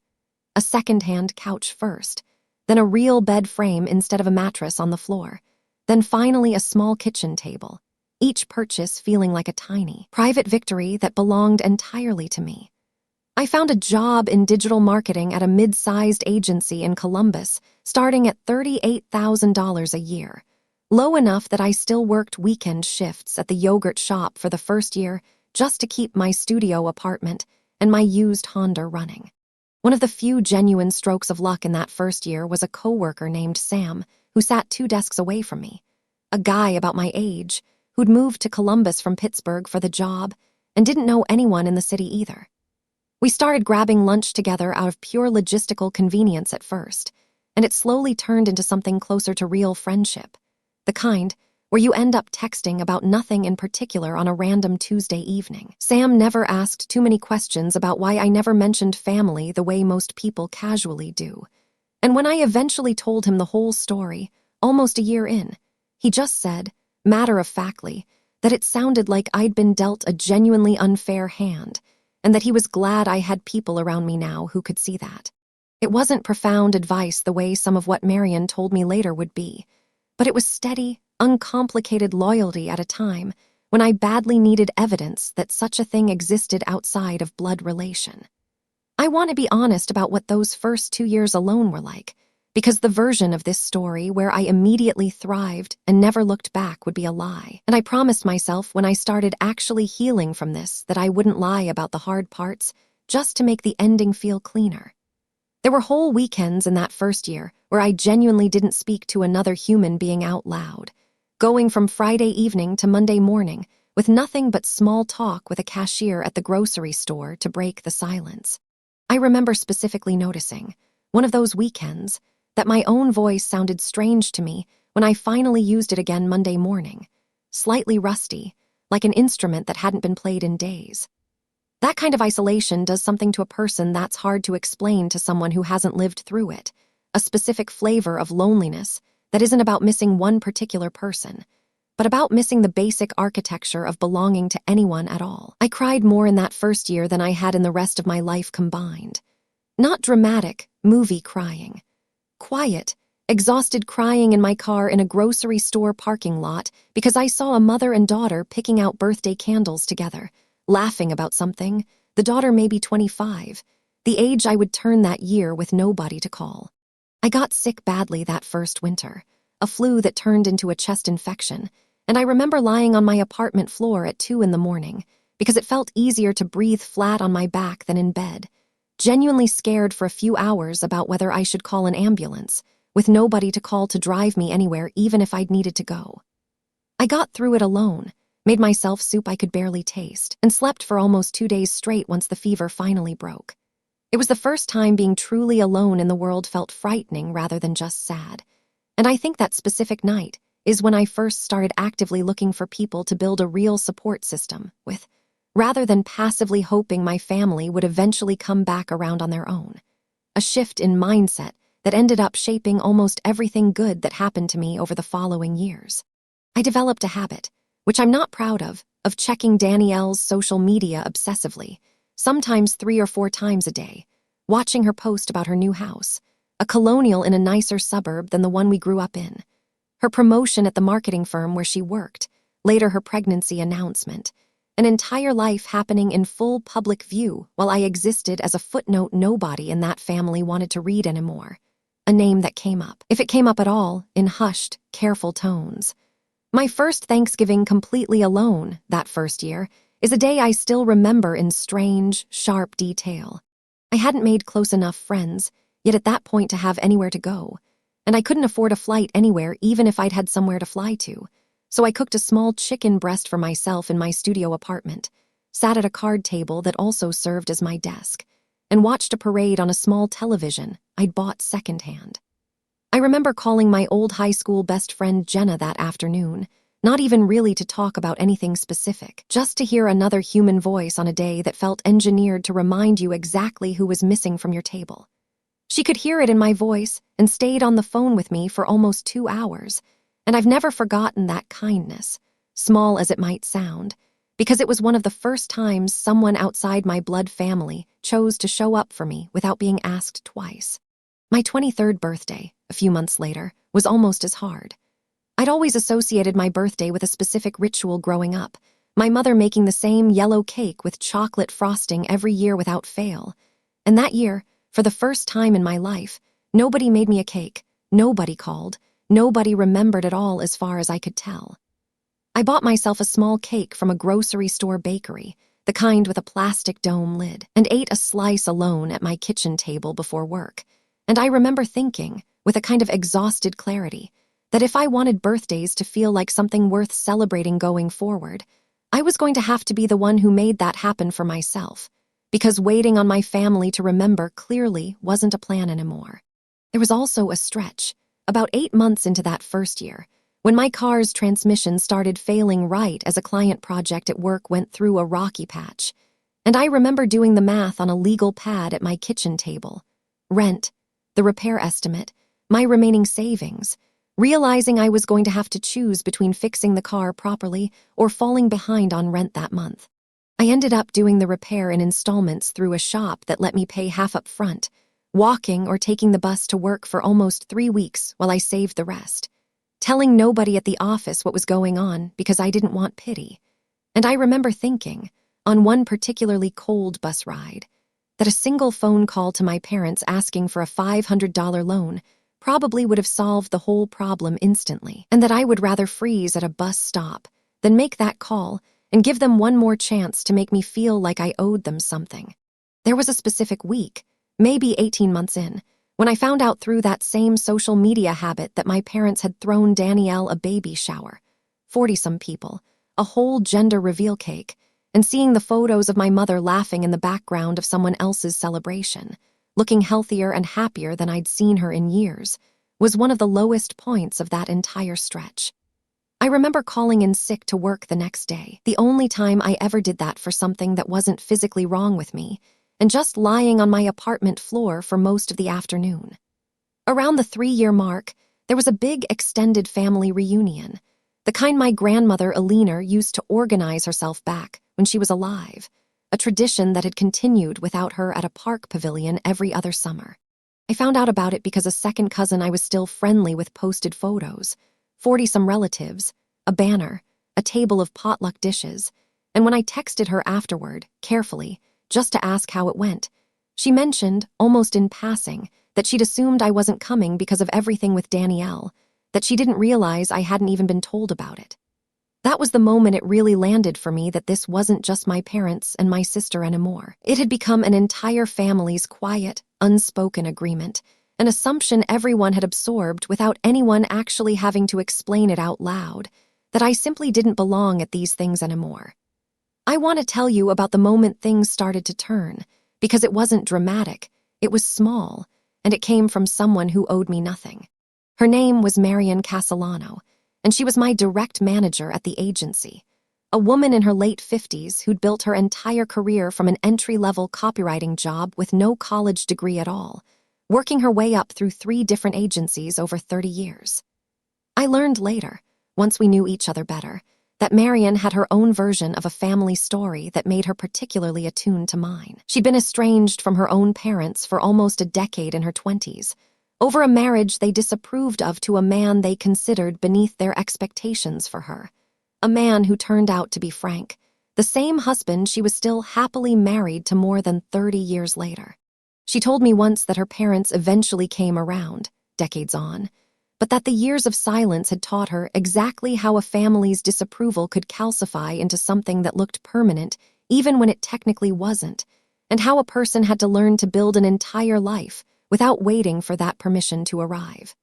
A second-hand couch first, then a real bed frame instead of a mattress on the floor, then finally a small kitchen table, each purchase feeling like a tiny, private victory that belonged entirely to me. I found a job in digital marketing at a mid-sized agency in Columbus, starting at $38,000 a year. Low enough that I still worked weekend shifts at the yogurt shop for the first year just to keep my studio apartment and my used Honda running. One of the few genuine strokes of luck in that first year was a coworker named Sam who sat 2 desks away from me, a guy about my age who'd moved to Columbus from Pittsburgh for the job and didn't know anyone in the city either. We started grabbing lunch together out of pure logistical convenience at first, and it slowly turned into something closer to real friendship. The kind where you end up texting about nothing in particular on a random Tuesday evening. Sam never asked too many questions about why I never mentioned family the way most people casually do. And when I eventually told him the whole story, almost a year in, he just said, matter-of-factly, that it sounded like I'd been dealt a genuinely unfair hand, and that he was glad I had people around me now who could see that. It wasn't profound advice the way some of what Marion told me later would be, but it was steady, uncomplicated loyalty at a time when I badly needed evidence that such a thing existed outside of blood relation. I want to be honest about what those first 2 years alone were like, because the version of this story where I immediately thrived and never looked back would be a lie. And I promised myself when I started actually healing from this that I wouldn't lie about the hard parts just to make the ending feel cleaner. There were whole weekends in that first year where I genuinely didn't speak to another human being out loud, going from Friday evening to Monday morning with nothing but small talk with a cashier at the grocery store to break the silence. I remember specifically noticing, one of those weekends, that my own voice sounded strange to me when I finally used it again Monday morning, slightly rusty, like an instrument that hadn't been played in days. That kind of isolation does something to a person that's hard to explain to someone who hasn't lived through it, a specific flavor of loneliness that isn't about missing one particular person, but about missing the basic architecture of belonging to anyone at all. I cried more in that first year than I had in the rest of my life combined. Not dramatic, movie crying. Quiet, exhausted crying in my car in a grocery store parking lot because I saw a mother and daughter picking out birthday candles together, laughing about something, the daughter maybe 25, the age I would turn that year with nobody to call. I got sick badly that first winter, a flu that turned into a chest infection, and I remember lying on my apartment floor at 2 a.m. because it felt easier to breathe flat on my back than in bed, genuinely scared for a few hours about whether I should call an ambulance, with nobody to call to drive me anywhere even if I'd needed to go. I got through it alone, made myself soup I could barely taste, and slept for almost 2 days straight once the fever finally broke. It was the first time being truly alone in the world felt frightening rather than just sad. And I think that specific night is when I first started actively looking for people to build a real support system with, rather than passively hoping my family would eventually come back around on their own. A shift in mindset that ended up shaping almost everything good that happened to me over the following years. I developed a habit, which I'm not proud of checking Danielle's social media obsessively, sometimes 3 or 4 times a day, watching her post about her new house, a colonial in a nicer suburb than the one we grew up in, her promotion at the marketing firm where she worked, later her pregnancy announcement, an entire life happening in full public view while I existed as a footnote nobody in that family wanted to read anymore, a name that came up, if it came up at all, in hushed, careful tones. My first Thanksgiving completely alone, that first year, is a day I still remember in strange, sharp detail. I hadn't made close enough friends, yet at that point to have anywhere to go, and I couldn't afford a flight anywhere even if I'd had somewhere to fly to. So I cooked a small chicken breast for myself in my studio apartment, sat at a card table that also served as my desk, and watched a parade on a small television I'd bought secondhand. I remember calling my old high school best friend Jenna that afternoon, not even really to talk about anything specific, just to hear another human voice on a day that felt engineered to remind you exactly who was missing from your table. She could hear it in my voice and stayed on the phone with me for almost 2 hours, and I've never forgotten that kindness, small as it might sound, because it was one of the first times someone outside my blood family chose to show up for me without being asked twice. My 23rd birthday, a few months later, was almost as hard. I'd always associated my birthday with a specific ritual growing up, my mother making the same yellow cake with chocolate frosting every year without fail. And that year, for the first time in my life, nobody made me a cake, nobody called, nobody remembered at all as far as I could tell. I bought myself a small cake from a grocery store bakery, the kind with a plastic dome lid, and ate a slice alone at my kitchen table before work. And I remember thinking, with a kind of exhausted clarity, that if I wanted birthdays to feel like something worth celebrating going forward, I was going to have to be the one who made that happen for myself, because waiting on my family to remember clearly wasn't a plan anymore. There was also a stretch, about 8 months into that first year, when my car's transmission started failing right as a client project at work went through a rocky patch, and I remember doing the math on a legal pad at my kitchen table. Rent, the repair estimate, my remaining savings, realizing I was going to have to choose between fixing the car properly or falling behind on rent that month. I ended up doing the repair in installments through a shop that let me pay half up front, walking or taking the bus to work for almost 3 weeks while I saved the rest, telling nobody at the office what was going on because I didn't want pity. And I remember thinking, on one particularly cold bus ride, that a single phone call to my parents asking for a $500 loan probably would have solved the whole problem instantly, and that I would rather freeze at a bus stop than make that call and give them one more chance to make me feel like I owed them something. There was a specific week, maybe 18 months in, when I found out through that same social media habit that my parents had thrown Danielle a baby shower, 40-some people, a whole gender reveal cake, and seeing the photos of my mother laughing in the background of someone else's celebration, looking healthier and happier than I'd seen her in years, was one of the lowest points of that entire stretch. I remember calling in sick to work the next day, the only time I ever did that for something that wasn't physically wrong with me, and just lying on my apartment floor for most of the afternoon. Around the 3-year mark, there was a big extended family reunion, the kind my grandmother Alina used to organize herself back when she was alive, a tradition that had continued without her at a park pavilion every other summer. I found out about it because a second cousin I was still friendly with posted photos, 40-some relatives, a banner, a table of potluck dishes, and when I texted her afterward, carefully, just to ask how it went, she mentioned, almost in passing, that she'd assumed I wasn't coming because of everything with Danielle, that she didn't realize I hadn't even been told about it. That was the moment it really landed for me that this wasn't just my parents and my sister anymore. It had become an entire family's quiet, unspoken agreement, an assumption everyone had absorbed without anyone actually having to explain it out loud, that I simply didn't belong at these things anymore. I want to tell you about the moment things started to turn, because it wasn't dramatic, it was small, and it came from someone who owed me nothing. Her name was Marian Castellano, and she was my direct manager at the agency. A woman in her late 50s who'd built her entire career from an entry-level copywriting job with no college degree at all, working her way up through 3 different agencies over 30 years. I learned later, once we knew each other better, that Marian had her own version of a family story that made her particularly attuned to mine. She'd been estranged from her own parents for almost a decade in her 20s, over a marriage they disapproved of to a man they considered beneath their expectations for her. A man who turned out to be Frank, the same husband she was still happily married to more than 30 years later. She told me once that her parents eventually came around, decades on, but that the years of silence had taught her exactly how a family's disapproval could calcify into something that looked permanent, even when it technically wasn't, and how a person had to learn to build an entire life without waiting for that permission to arrive.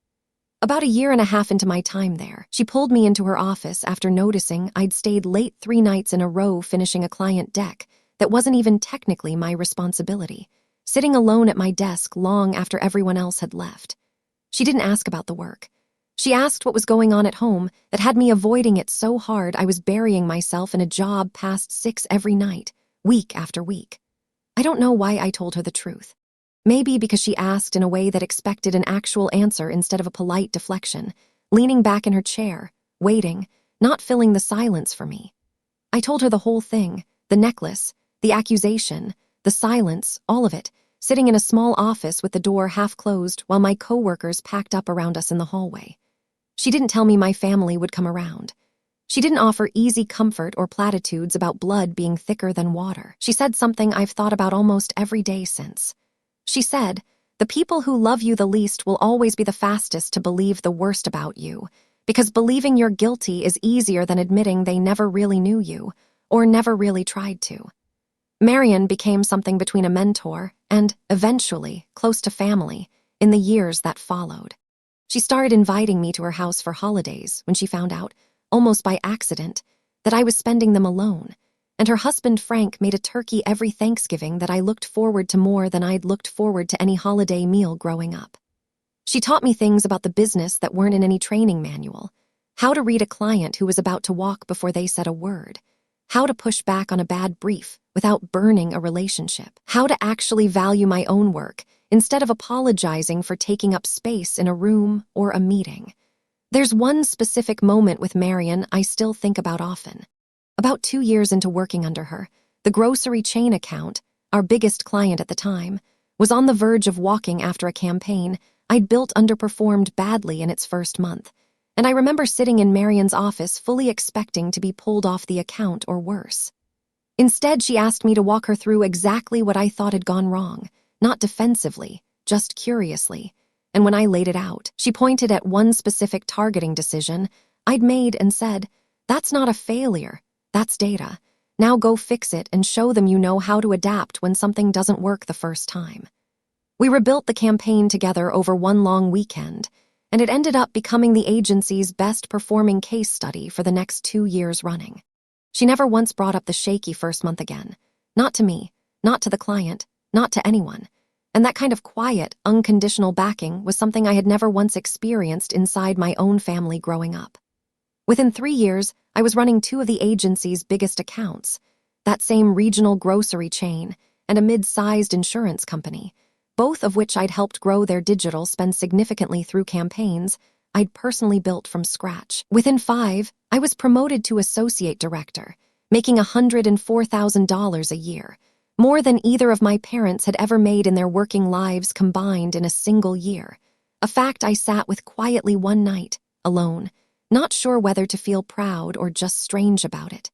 About a year and a half into my time there, she pulled me into her office after noticing I'd stayed late 3 nights in a row finishing a client deck that wasn't even technically my responsibility, sitting alone at my desk long after everyone else had left. She didn't ask about the work. She asked what was going on at home that had me avoiding it so hard I was burying myself in a job past 6 every night, week after week. I don't know why I told her the truth. Maybe because she asked in a way that expected an actual answer instead of a polite deflection, leaning back in her chair, waiting, not filling the silence for me. I told her the whole thing, the necklace, the accusation, the silence, all of it, sitting in a small office with the door half closed while my coworkers packed up around us in the hallway. She didn't tell me my family would come around. She didn't offer easy comfort or platitudes about blood being thicker than water. She said something I've thought about almost every day since. She said, "The people who love you the least will always be the fastest to believe the worst about you, because believing you're guilty is easier than admitting they never really knew you, or never really tried to." Marian became something between a mentor and, eventually, close to family, in the years that followed. She started inviting me to her house for holidays when she found out, almost by accident, that I was spending them alone, and her husband Frank made a turkey every Thanksgiving that I looked forward to more than I'd looked forward to any holiday meal growing up. She taught me things about the business that weren't in any training manual: how to read a client who was about to walk before they said a word, how to push back on a bad brief without burning a relationship, how to actually value my own work instead of apologizing for taking up space in a room or a meeting. There's one specific moment with Marian I still think about often. About 2 years into working under her, the grocery chain account, our biggest client at the time, was on the verge of walking after a campaign I'd built underperformed badly in its first month, and I remember sitting in Marian's office fully expecting to be pulled off the account or worse. Instead, she asked me to walk her through exactly what I thought had gone wrong, not defensively, just curiously, and when I laid it out, she pointed at one specific targeting decision I'd made and said, "That's not a failure. That's data. Now go fix it and show them you know how to adapt when something doesn't work the first time." We rebuilt the campaign together over one long weekend, and it ended up becoming the agency's best-performing case study for the next 2 years running. She never once brought up the shaky first month again. Not to me, not to the client, not to anyone. And that kind of quiet, unconditional backing was something I had never once experienced inside my own family growing up. Within 3 years, I was running 2 of the agency's biggest accounts, that same regional grocery chain and a mid-sized insurance company, both of which I'd helped grow their digital spend significantly through campaigns I'd personally built from scratch. Within 5, I was promoted to associate director, making $104,000 a year, more than either of my parents had ever made in their working lives combined in a single year, a fact I sat with quietly one night, alone, not sure whether to feel proud or just strange about it.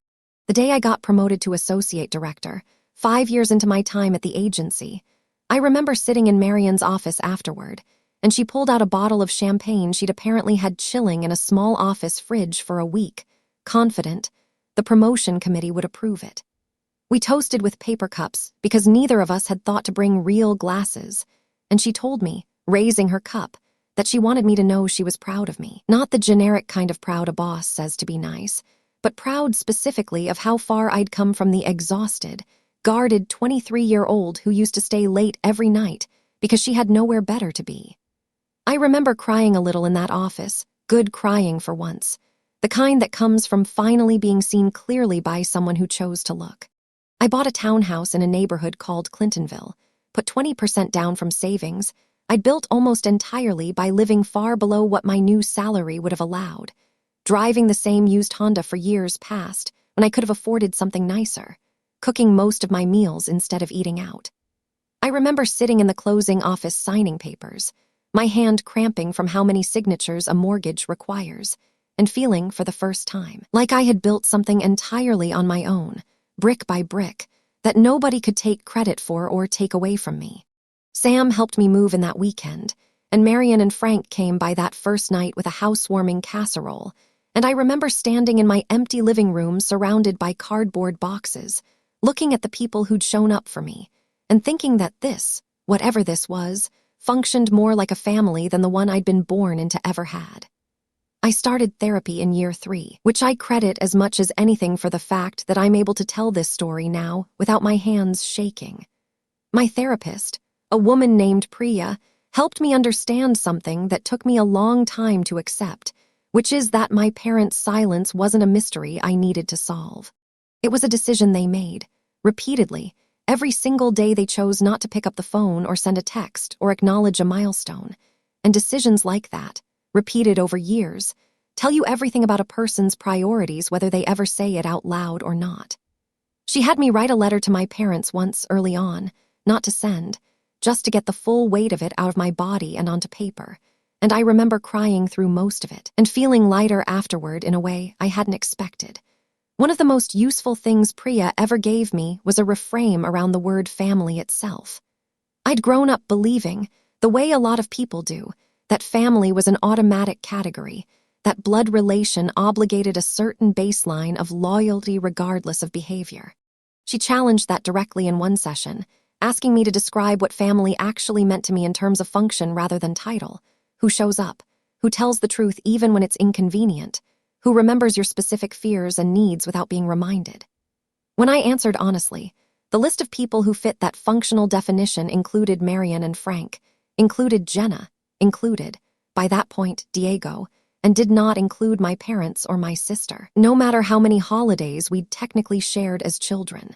The day I got promoted to associate director, 5 years into my time at the agency, I remember sitting in Marian's office afterward, and she pulled out a bottle of champagne she'd apparently had chilling in a small office fridge for a week, confident the promotion committee would approve it. We toasted with paper cups because neither of us had thought to bring real glasses, and she told me, raising her cup, that she wanted me to know she was proud of me. Not the generic kind of proud a boss says to be nice, but proud specifically of how far I'd come from the exhausted, guarded 23-year-old who used to stay late every night because she had nowhere better to be. I remember crying a little in that office, good crying for once, the kind that comes from finally being seen clearly by someone who chose to look. I bought a townhouse in a neighborhood called Clintonville, put 20% down from savings I'd built almost entirely by living far below what my new salary would have allowed, driving the same used Honda for years past when I could have afforded something nicer, cooking most of my meals instead of eating out. I remember sitting in the closing office signing papers, my hand cramping from how many signatures a mortgage requires, and feeling, for the first time, like I had built something entirely on my own, brick by brick, that nobody could take credit for or take away from me. Sam helped me move in that weekend, and Marion and Frank came by that first night with a housewarming casserole, and I remember standing in my empty living room surrounded by cardboard boxes, looking at the people who'd shown up for me, and thinking that this, whatever this was, functioned more like a family than the one I'd been born into ever had. I started therapy in year 3, which I credit as much as anything for the fact that I'm able to tell this story now without my hands shaking. My therapist, a woman named Priya, helped me understand something that took me a long time to accept, which is that my parents' silence wasn't a mystery I needed to solve. It was a decision they made, repeatedly, every single day they chose not to pick up the phone or send a text or acknowledge a milestone. And decisions like that, repeated over years, tell you everything about a person's priorities whether they ever say it out loud or not. She had me write a letter to my parents once early on, not to send, just to get the full weight of it out of my body and onto paper, and I remember crying through most of it and feeling lighter afterward in a way I hadn't expected. One of the most useful things Priya ever gave me was a reframe around the word family itself. I'd grown up believing, the way a lot of people do, that family was an automatic category, that blood relation obligated a certain baseline of loyalty regardless of behavior. She challenged that directly in one session, asking me to describe what family actually meant to me in terms of function rather than title, who shows up, who tells the truth even when it's inconvenient, who remembers your specific fears and needs without being reminded. When I answered honestly, the list of people who fit that functional definition included Marion and Frank, included Jenna, included, by that point, Diego, and did not include my parents or my sister, no matter how many holidays we'd technically shared as children.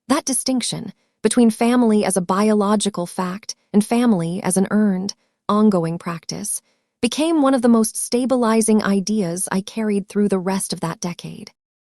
That distinction, between family as a biological fact and family as an earned, ongoing practice, became one of the most stabilizing ideas I carried through the rest of that decade.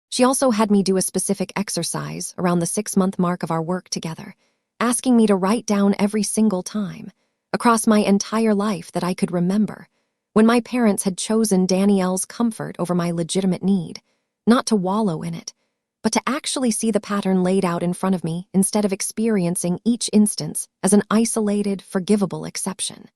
She also had me do a specific exercise around the 6-month mark of our work together, asking me to write down every single time, across my entire life that I could remember, when my parents had chosen Danielle's comfort over my legitimate need, not to wallow in it, but to actually see the pattern laid out in front of me instead of experiencing each instance as an isolated, forgivable exception.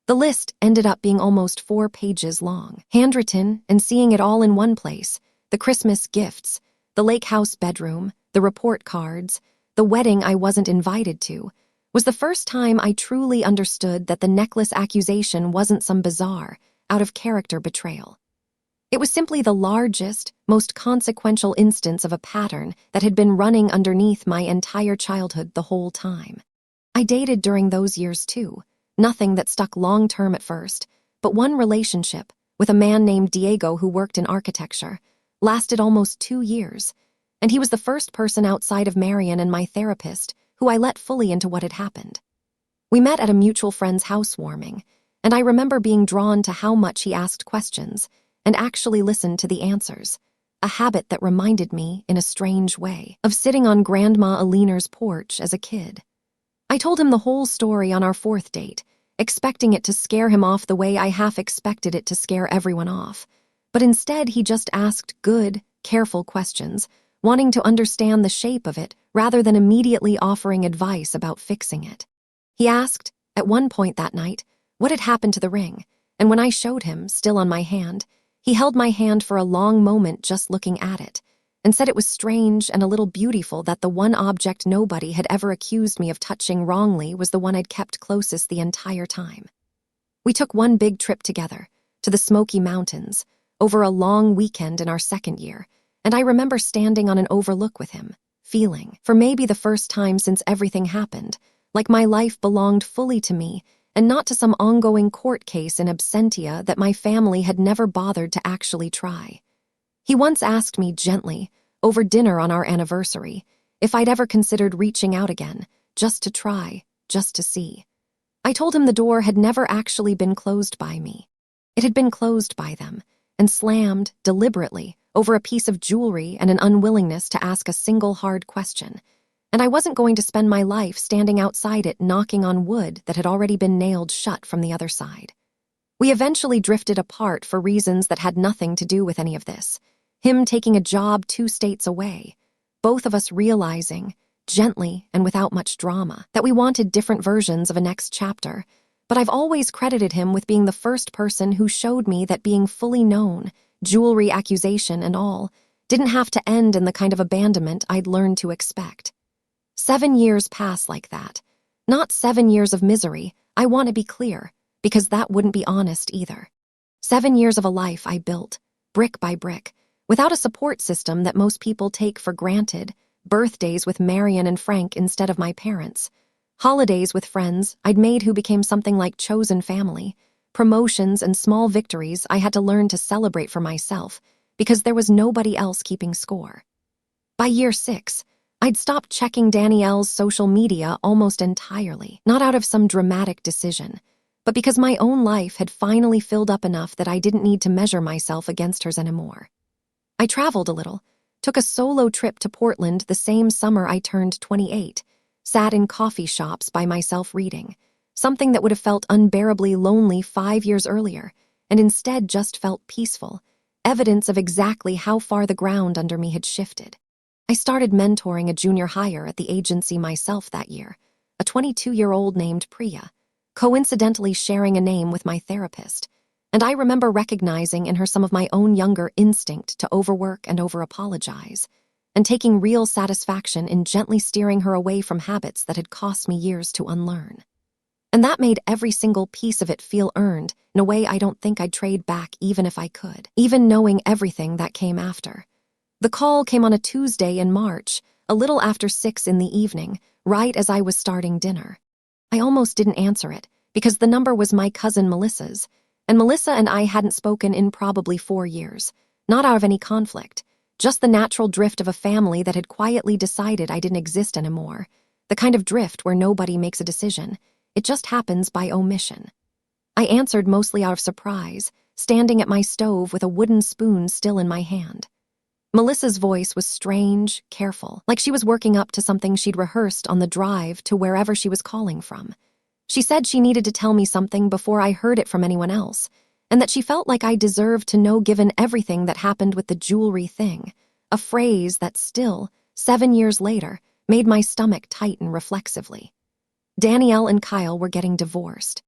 The list ended up being almost 4 pages long, handwritten and seeing it all in one place: the Christmas gifts, the lake house bedroom, the report cards, the wedding I wasn't invited to, was the first time I truly understood that the necklace accusation wasn't some bizarre, out-of-character betrayal. It was simply the largest, most consequential instance of a pattern that had been running underneath my entire childhood the whole time. I dated during those years too, nothing that stuck long-term at first, but one relationship, with a man named Diego who worked in architecture, lasted almost 2 years, and he was the first person outside of Marion and my therapist who I let fully into what had happened. We met at a mutual friend's housewarming, and I remember being drawn to how much he asked questions and actually listened to the answers, a habit that reminded me, in a strange way, of sitting on Grandma Aliner's porch as a kid. I told him the whole story on our 4th date, expecting it to scare him off the way I half expected it to scare everyone off, but instead he just asked good, careful questions, wanting to understand the shape of it rather than immediately offering advice about fixing it. He asked, at one point that night, what had happened to the ring, and when I showed him, still on my hand, he held my hand for a long moment just looking at it, and said it was strange and a little beautiful that the one object nobody had ever accused me of touching wrongly was the one I'd kept closest the entire time. We took one big trip together, to the Smoky Mountains, over a long weekend in our second year, and I remember standing on an overlook with him, feeling, for maybe the first time since everything happened, like my life belonged fully to me and not to some ongoing court case in absentia that my family had never bothered to actually try. He once asked me gently, over dinner on our anniversary, if I'd ever considered reaching out again, just to try, just to see. I told him the door had never actually been closed by me. It had been closed by them, and slammed, deliberately, over a piece of jewelry and an unwillingness to ask a single hard question. And I wasn't going to spend my life standing outside it knocking on wood that had already been nailed shut from the other side. We eventually drifted apart for reasons that had nothing to do with any of this. Him taking a job 2 states away. Both of us realizing, gently and without much drama, that we wanted different versions of a next chapter. But I've always credited him with being the first person who showed me that being fully known, jewelry accusation and all, didn't have to end in the kind of abandonment I'd learned to expect. 7 years pass like that. Not 7 years of misery, I want to be clear, because that wouldn't be honest either. 7 years of a life I built, brick by brick, without a support system that most people take for granted, birthdays with Marion and Frank instead of my parents, holidays with friends I'd made who became something like chosen family, promotions and small victories I had to learn to celebrate for myself because there was nobody else keeping score. By year 6, I'd stopped checking Danielle's social media almost entirely, not out of some dramatic decision, but because my own life had finally filled up enough that I didn't need to measure myself against hers anymore. I traveled a little, took a solo trip to Portland the same summer I turned 28, sat in coffee shops by myself reading, something that would have felt unbearably lonely 5 years earlier, and instead just felt peaceful, evidence of exactly how far the ground under me had shifted. I started mentoring a junior hire at the agency myself that year, a 22-year-old named Priya, coincidentally sharing a name with my therapist, and I remember recognizing in her some of my own younger instinct to overwork and over-apologize, and taking real satisfaction in gently steering her away from habits that had cost me years to unlearn. And that made every single piece of it feel earned in a way I don't think I'd trade back even if I could, even knowing everything that came after. The call came on a Tuesday in March, a little after 6 in the evening, right as I was starting dinner. I almost didn't answer it, because the number was my cousin Melissa's, and Melissa and I hadn't spoken in probably 4 years, not out of any conflict, just the natural drift of a family that had quietly decided I didn't exist anymore, the kind of drift where nobody makes a decision, it just happens by omission. I answered mostly out of surprise, standing at my stove with a wooden spoon still in my hand. Melissa's voice was strange, careful, like she was working up to something she'd rehearsed on the drive to wherever she was calling from. She said she needed to tell me something before I heard it from anyone else, and that she felt like I deserved to know given everything that happened with the jewelry thing, a phrase that still, 7 years later, made my stomach tighten reflexively. Danielle and Kyle were getting divorced.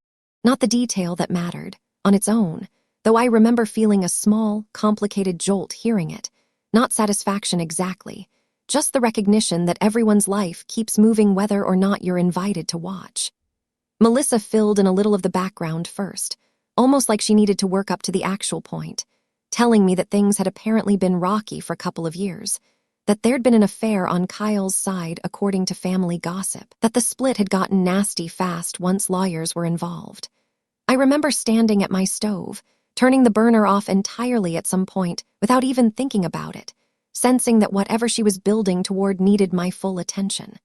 Not the detail that mattered, on its own, though I remember feeling a small, complicated jolt hearing it. Not satisfaction exactly, just the recognition that everyone's life keeps moving whether or not you're invited to watch. Melissa filled in a little of the background first, almost like she needed to work up to the actual point, telling me that things had apparently been rocky for a couple of years, that there'd been an affair on Kyle's side according to family gossip, that the split had gotten nasty fast once lawyers were involved. I remember standing at my stove, turning the burner off entirely at some point without even thinking about it, sensing that whatever she was building toward needed my full attention.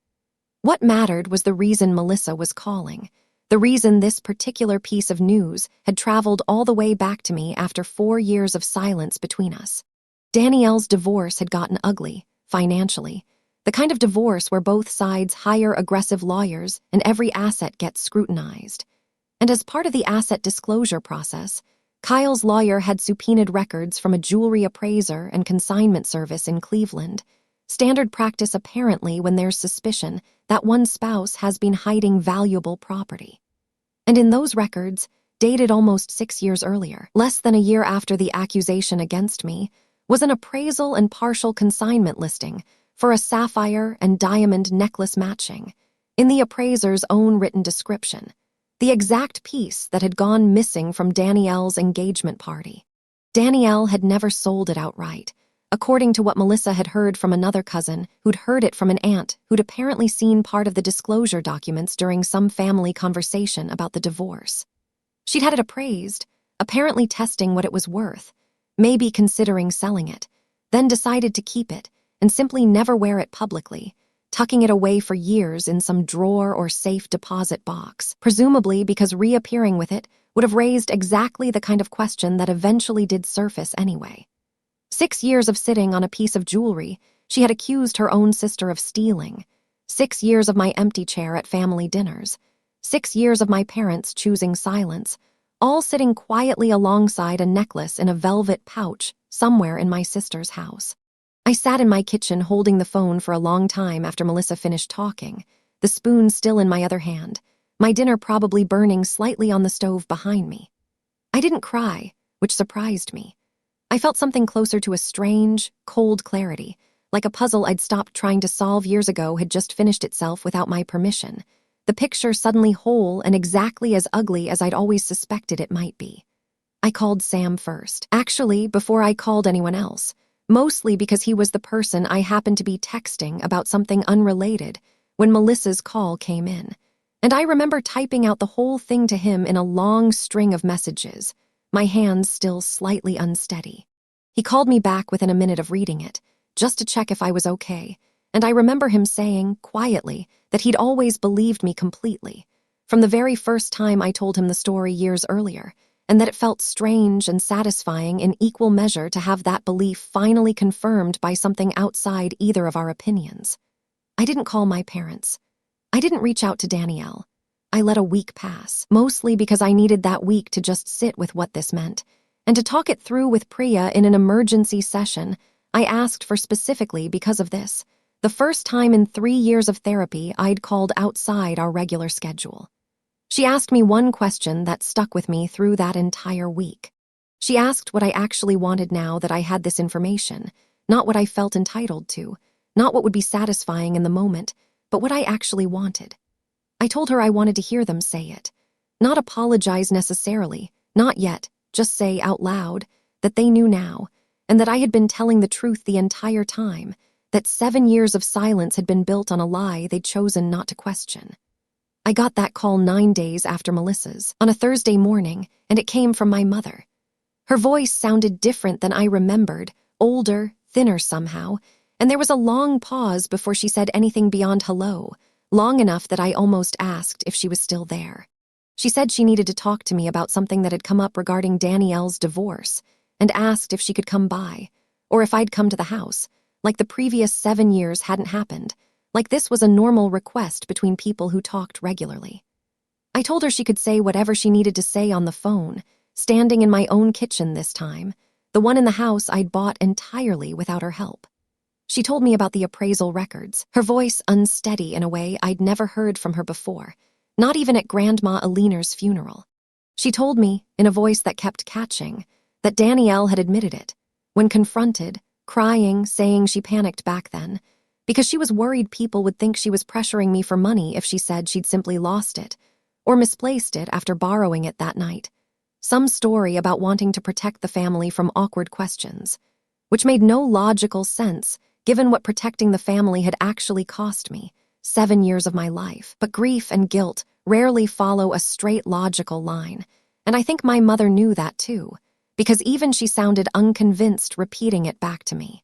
What mattered was the reason Melissa was calling, the reason this particular piece of news had traveled all the way back to me after 4 years of silence between us. Danielle's divorce had gotten ugly, financially, the kind of divorce where both sides hire aggressive lawyers and every asset gets scrutinized. And as part of the asset disclosure process, Kyle's lawyer had subpoenaed records from a jewelry appraiser and consignment service in Cleveland, standard practice apparently when there's suspicion that one spouse has been hiding valuable property. And in those records, dated almost 6 years earlier, less than a year after the accusation against me, was an appraisal and partial consignment listing for a sapphire and diamond necklace matching, in the appraiser's own written description. The exact piece that had gone missing from Danielle's engagement party. Danielle had never sold it outright, according to what Melissa had heard from another cousin who'd heard it from an aunt who'd apparently seen part of the disclosure documents during some family conversation about the divorce. She'd had it appraised, apparently testing what it was worth, maybe considering selling it, then decided to keep it and simply never wear it publicly, tucking it away for years in some drawer or safe deposit box, presumably because reappearing with it would have raised exactly the kind of question that eventually did surface anyway. 6 years of sitting on a piece of jewelry she had accused her own sister of stealing. 6 years of my empty chair at family dinners. 6 years of my parents choosing silence, all sitting quietly alongside a necklace in a velvet pouch somewhere in my sister's house. I sat in my kitchen holding the phone for a long time after Melissa finished talking, the spoon still in my other hand, my dinner probably burning slightly on the stove behind me. I didn't cry, which surprised me. I felt something closer to a strange, cold clarity, like a puzzle I'd stopped trying to solve years ago had just finished itself without my permission, the picture suddenly whole and exactly as ugly as I'd always suspected it might be. I called Sam first, actually before I called anyone else, mostly because he was the person I happened to be texting about something unrelated when Melissa's call came in, and I remember typing out the whole thing to him in a long string of messages, my hands still slightly unsteady. He called me back within a minute of reading it, just to check if I was okay, and I remember him saying, quietly, that he'd always believed me completely, from the very first time I told him the story years earlier, and that it felt strange and satisfying in equal measure to have that belief finally confirmed by something outside either of our opinions. I didn't call my parents. I didn't reach out to Danielle. I let a week pass, mostly because I needed that week to just sit with what this meant, and to talk it through with Priya in an emergency session I asked for specifically because of this, the first time in 3 years of therapy I'd called outside our regular schedule. She asked me one question that stuck with me through that entire week. She asked what I actually wanted now that I had this information, not what I felt entitled to, not what would be satisfying in the moment, but what I actually wanted. I told her I wanted to hear them say it. Not apologize necessarily, not yet, just say out loud that they knew now, and that I had been telling the truth the entire time, that 7 years of silence had been built on a lie they'd chosen not to question. I got that call 9 days after Melissa's, on a Thursday morning, and it came from my mother. Her voice sounded different than I remembered, older, thinner somehow, and there was a long pause before she said anything beyond hello, long enough that I almost asked if she was still there. She said she needed to talk to me about something that had come up regarding Danielle's divorce, and asked if she could come by, or if I'd come to the house, like the previous 7 years hadn't happened, like this was a normal request between people who talked regularly. I told her she could say whatever she needed to say on the phone, standing in my own kitchen this time, the one in the house I'd bought entirely without her help. She told me about the appraisal records, her voice unsteady in a way I'd never heard from her before, not even at Grandma Alina's funeral. She told me, in a voice that kept catching, that Danielle had admitted it, when confronted, crying, saying she panicked back then, because she was worried people would think she was pressuring me for money if she said she'd simply lost it, or misplaced it after borrowing it that night. Some story about wanting to protect the family from awkward questions, which made no logical sense given what protecting the family had actually cost me, 7 years of my life. But grief and guilt rarely follow a straight logical line, and I think my mother knew that too, because even she sounded unconvinced repeating it back to me.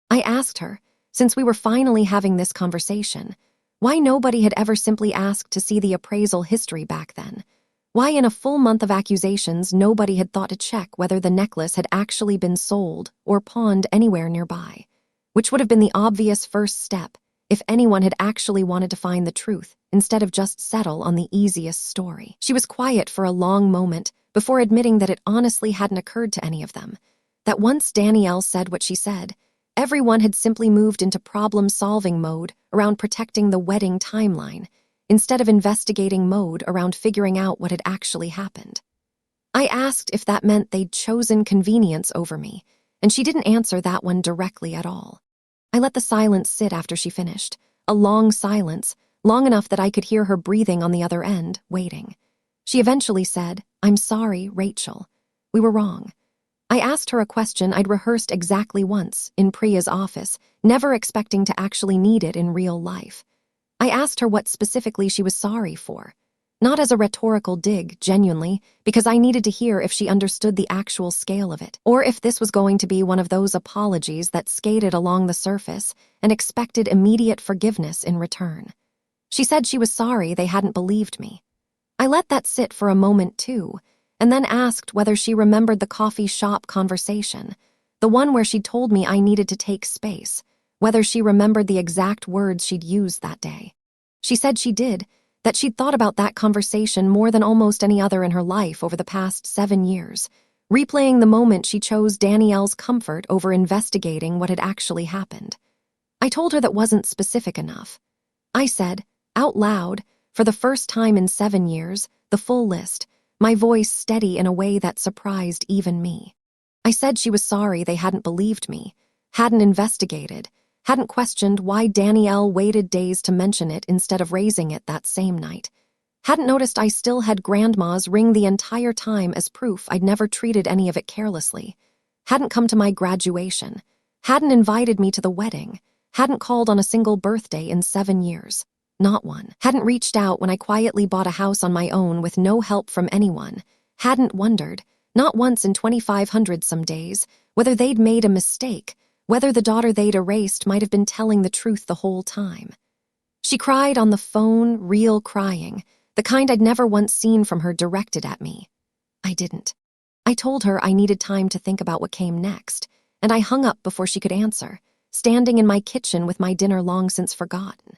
I asked her, since we were finally having this conversation, why nobody had ever simply asked to see the appraisal history back then. Why in a full month of accusations nobody had thought to check whether the necklace had actually been sold or pawned anywhere nearby, which would have been the obvious first step if anyone had actually wanted to find the truth instead of just settle on the easiest story. She was quiet for a long moment before admitting that it honestly hadn't occurred to any of them, that once Danielle said what she said, everyone had simply moved into problem-solving mode around protecting the wedding timeline, instead of investigating mode around figuring out what had actually happened. I asked if that meant they'd chosen convenience over me, and she didn't answer that one directly at all. I let the silence sit after she finished, a long silence, long enough that I could hear her breathing on the other end, waiting. She eventually said, "I'm sorry, Rachel. We were wrong." I asked her a question I'd rehearsed exactly once in Priya's office, never expecting to actually need it in real life. I asked her what specifically she was sorry for. Not as a rhetorical dig, genuinely, because I needed to hear if she understood the actual scale of it, or if this was going to be one of those apologies that skated along the surface and expected immediate forgiveness in return. She said she was sorry they hadn't believed me. I let that sit for a moment too, and then asked whether she remembered the coffee shop conversation, the one where she'd told me I needed to take space, whether she remembered the exact words she'd used that day. She said she did, that she'd thought about that conversation more than almost any other in her life over the past 7 years, replaying the moment she chose Danielle's comfort over investigating what had actually happened. I told her that wasn't specific enough. I said, out loud, for the first time in 7 years, the full list, my voice steady in a way that surprised even me. I said she was sorry they hadn't believed me, hadn't investigated, hadn't questioned why Danielle waited days to mention it instead of raising it that same night, hadn't noticed I still had Grandma's ring the entire time as proof I'd never treated any of it carelessly, hadn't come to my graduation, hadn't invited me to the wedding, hadn't called on a single birthday in 7 years. Not one. Hadn't reached out when I quietly bought a house on my own with no help from anyone. Hadn't wondered, not once in 2,500 some days, whether they'd made a mistake, whether the daughter they'd erased might have been telling the truth the whole time. She cried on the phone, real crying, the kind I'd never once seen from her directed at me. I didn't. I told her I needed time to think about what came next, and I hung up before she could answer, standing in my kitchen with my dinner long since forgotten.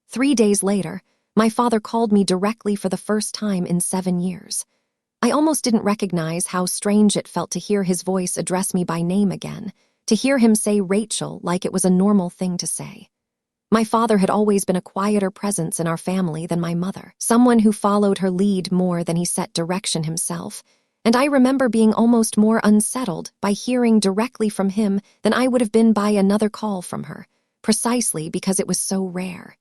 3 days later, my father called me directly for the first time in 7 years. I almost didn't recognize how strange it felt to hear his voice address me by name again, to hear him say Rachel like it was a normal thing to say. My father had always been a quieter presence in our family than my mother, someone who followed her lead more than he set direction himself, and I remember being almost more unsettled by hearing directly from him than I would have been by another call from her, precisely because it was so rare.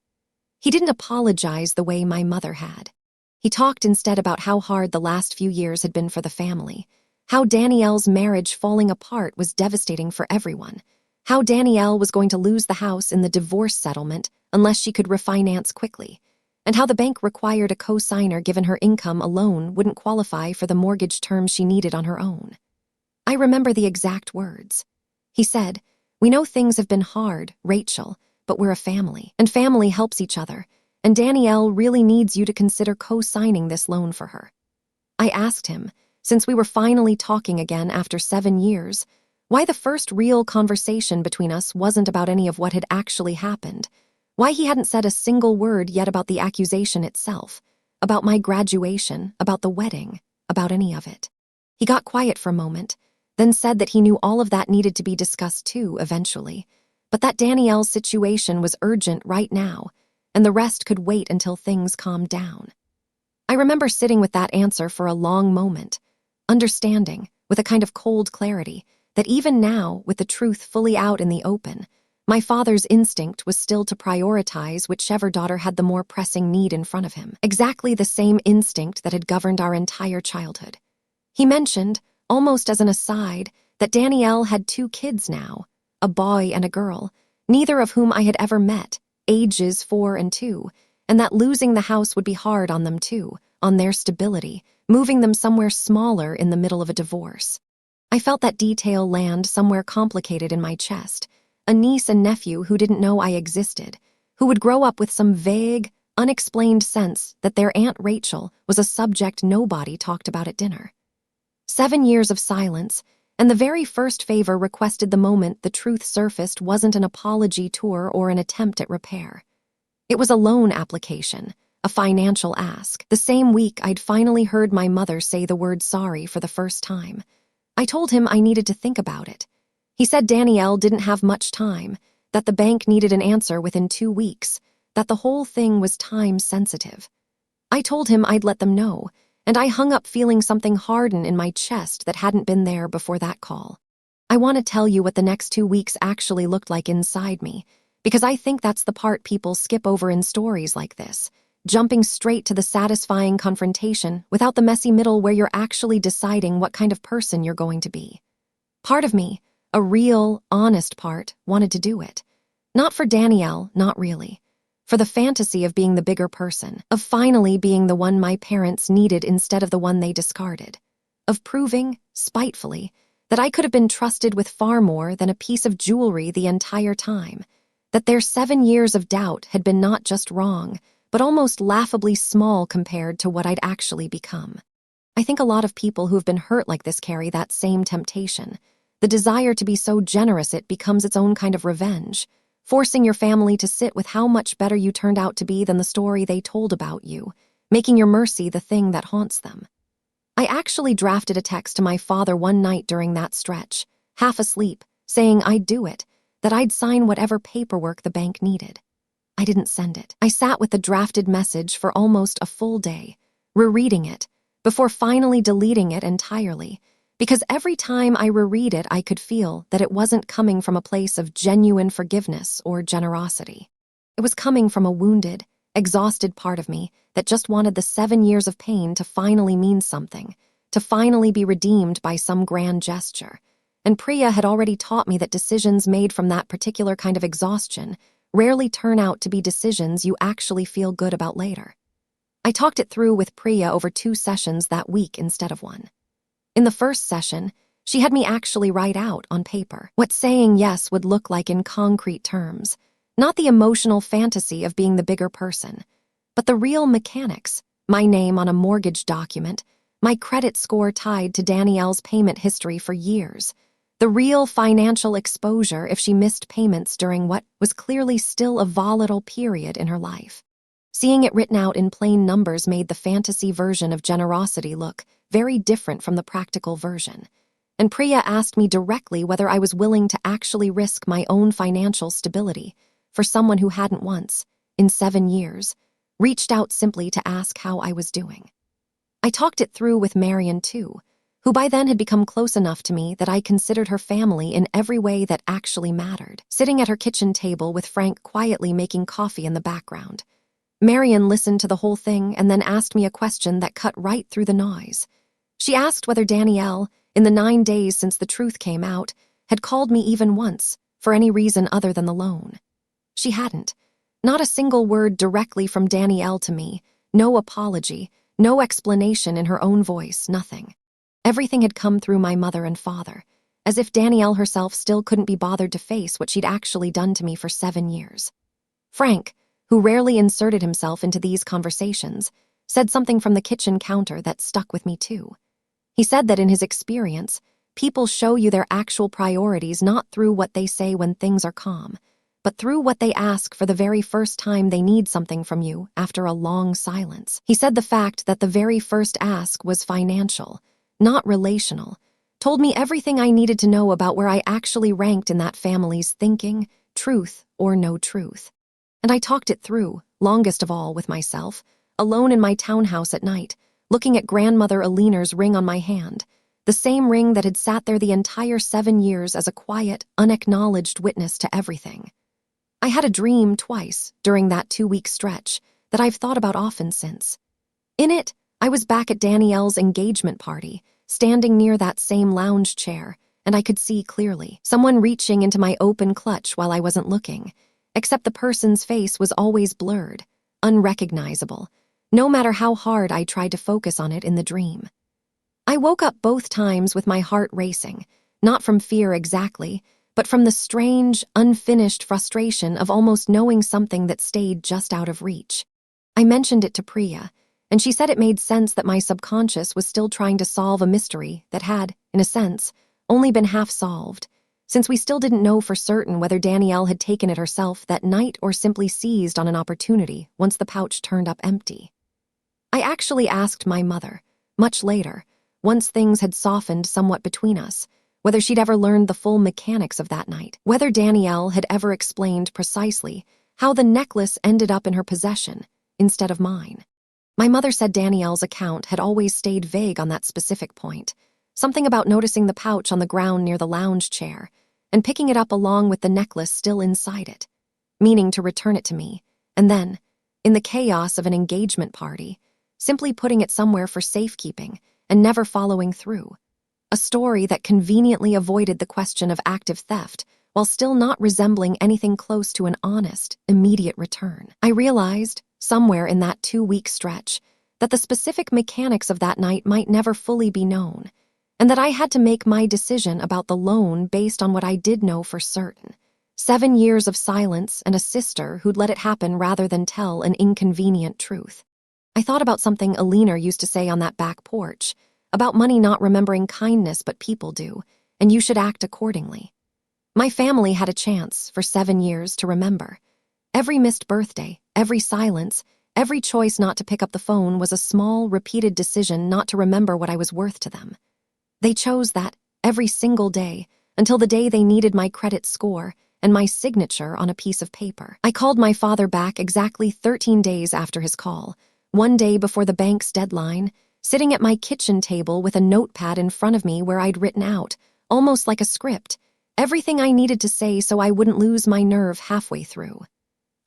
He didn't apologize the way my mother had. He talked instead about how hard the last few years had been for the family, how Danielle's marriage falling apart was devastating for everyone, how Danielle was going to lose the house in the divorce settlement unless she could refinance quickly, and how the bank required a co-signer given her income alone wouldn't qualify for the mortgage terms she needed on her own. I remember the exact words. He said, "We know things have been hard, Rachel, but we're a family, and family helps each other, and Danielle really needs you to consider co-signing this loan for her." I asked him, since we were finally talking again after 7 years, why the first real conversation between us wasn't about any of what had actually happened, why he hadn't said a single word yet about the accusation itself, about my graduation, about the wedding, about any of it. He got quiet for a moment, then said that he knew all of that needed to be discussed too eventually, but that Danielle's situation was urgent right now, and the rest could wait until things calmed down. I remember sitting with that answer for a long moment, understanding, with a kind of cold clarity, that even now, with the truth fully out in the open, my father's instinct was still to prioritize whichever daughter had the more pressing need in front of him, exactly the same instinct that had governed our entire childhood. He mentioned, almost as an aside, that Danielle had 2 kids now, a boy and a girl, neither of whom I had ever met, ages 4 and 2, and that losing the house would be hard on them too, on their stability, moving them somewhere smaller in the middle of a divorce. I felt that detail land somewhere complicated in my chest, a niece and nephew who didn't know I existed, who would grow up with some vague, unexplained sense that their Aunt Rachel was a subject nobody talked about at dinner. 7 years of silence, and the very first favor requested the moment the truth surfaced wasn't an apology tour or an attempt at repair. It was a loan application, a financial ask, the same week I'd finally heard my mother say the word sorry for the first time. I told him I needed to think about it. He said Danielle didn't have much time, that the bank needed an answer within 2 weeks, that the whole thing was time-sensitive. I told him I'd let them know, and I hung up feeling something harden in my chest that hadn't been there before that call. I want to tell you what the next 2 weeks actually looked like inside me, because I think that's the part people skip over in stories like this, jumping straight to the satisfying confrontation without the messy middle where you're actually deciding what kind of person you're going to be. Part of me, a real, honest part, wanted to do it. Not for Danielle, not really. For the fantasy of being the bigger person, of finally being the one my parents needed instead of the one they discarded. Of proving, spitefully, that I could have been trusted with far more than a piece of jewelry the entire time. That their 7 years of doubt had been not just wrong, but almost laughably small compared to what I'd actually become. I think a lot of people who have been hurt like this carry that same temptation. The desire to be so generous it becomes its own kind of revenge, forcing your family to sit with how much better you turned out to be than the story they told about you, making your mercy the thing that haunts them. I actually drafted a text to my father one night during that stretch, half asleep, saying I'd do it, that I'd sign whatever paperwork the bank needed. I didn't send it. I sat with the drafted message for almost a full day, rereading it, before finally deleting it entirely, because every time I reread it I could feel that it wasn't coming from a place of genuine forgiveness or generosity. It was coming from a wounded, exhausted part of me that just wanted the 7 years of pain to finally mean something, to finally be redeemed by some grand gesture. And Priya had already taught me that decisions made from that particular kind of exhaustion rarely turn out to be decisions you actually feel good about later. I talked it through with Priya over 2 sessions that week instead of 1. In the first session, she had me actually write out on paper what saying yes would look like in concrete terms, not the emotional fantasy of being the bigger person, but the real mechanics, my name on a mortgage document, my credit score tied to Danielle's payment history for years, the real financial exposure if she missed payments during what was clearly still a volatile period in her life. Seeing it written out in plain numbers made the fantasy version of generosity look very different from the practical version. And Priya asked me directly whether I was willing to actually risk my own financial stability for someone who hadn't once, in 7 years, reached out simply to ask how I was doing. I talked it through with Marion too, who by then had become close enough to me that I considered her family in every way that actually mattered, sitting at her kitchen table with Frank quietly making coffee in the background. Marion listened to the whole thing and then asked me a question that cut right through the noise. She asked whether Danielle, in the 9 days since the truth came out, had called me even once, for any reason other than the loan. She hadn't. Not a single word directly from Danielle to me, no apology, no explanation in her own voice, nothing. Everything had come through my mother and father, as if Danielle herself still couldn't be bothered to face what she'd actually done to me for 7 years. Frank, who rarely inserted himself into these conversations, said something from the kitchen counter that stuck with me too. He said that in his experience, people show you their actual priorities not through what they say when things are calm, but through what they ask for the very first time they need something from you after a long silence. He said the fact that the very first ask was financial, not relational, told me everything I needed to know about where I actually ranked in that family's thinking, truth or no truth. And I talked it through, longest of all with myself, alone in my townhouse at night, looking at grandmother Alina's ring on my hand, the same ring that had sat there the entire 7 years as a quiet, unacknowledged witness to everything. I had a dream twice during that 2-week stretch that I've thought about often since. In it, I was back at Danielle's engagement party, standing near that same lounge chair, and I could see clearly someone reaching into my open clutch while I wasn't looking, except the person's face was always blurred, unrecognizable, no matter how hard I tried to focus on it in the dream. I woke up both times with my heart racing, not from fear exactly, but from the strange, unfinished frustration of almost knowing something that stayed just out of reach. I mentioned it to Priya, and she said it made sense that my subconscious was still trying to solve a mystery that had, in a sense, only been half solved, since we still didn't know for certain whether Danielle had taken it herself that night or simply seized on an opportunity once the pouch turned up empty. I actually asked my mother, much later, once things had softened somewhat between us, whether she'd ever learned the full mechanics of that night, whether Danielle had ever explained precisely how the necklace ended up in her possession instead of mine. My mother said Danielle's account had always stayed vague on that specific point, something about noticing the pouch on the ground near the lounge chair and picking it up along with the necklace still inside it, meaning to return it to me, and then, in the chaos of an engagement party, simply putting it somewhere for safekeeping and never following through. A story that conveniently avoided the question of active theft while still not resembling anything close to an honest, immediate return. I realized, somewhere in that 2-week stretch, that the specific mechanics of that night might never fully be known, and that I had to make my decision about the loan based on what I did know for certain. 7 years of silence and a sister who'd let it happen rather than tell an inconvenient truth. I thought about something Alina used to say on that back porch, about money not remembering kindness but people do, and you should act accordingly. My family had a chance for 7 years to remember. Every missed birthday, every silence, every choice not to pick up the phone was a small, repeated decision not to remember what I was worth to them. They chose that every single day until the day they needed my credit score and my signature on a piece of paper. I called my father back exactly 13 days after his call, one day before the bank's deadline, sitting at my kitchen table with a notepad in front of me where I'd written out, almost like a script, everything I needed to say so I wouldn't lose my nerve halfway through.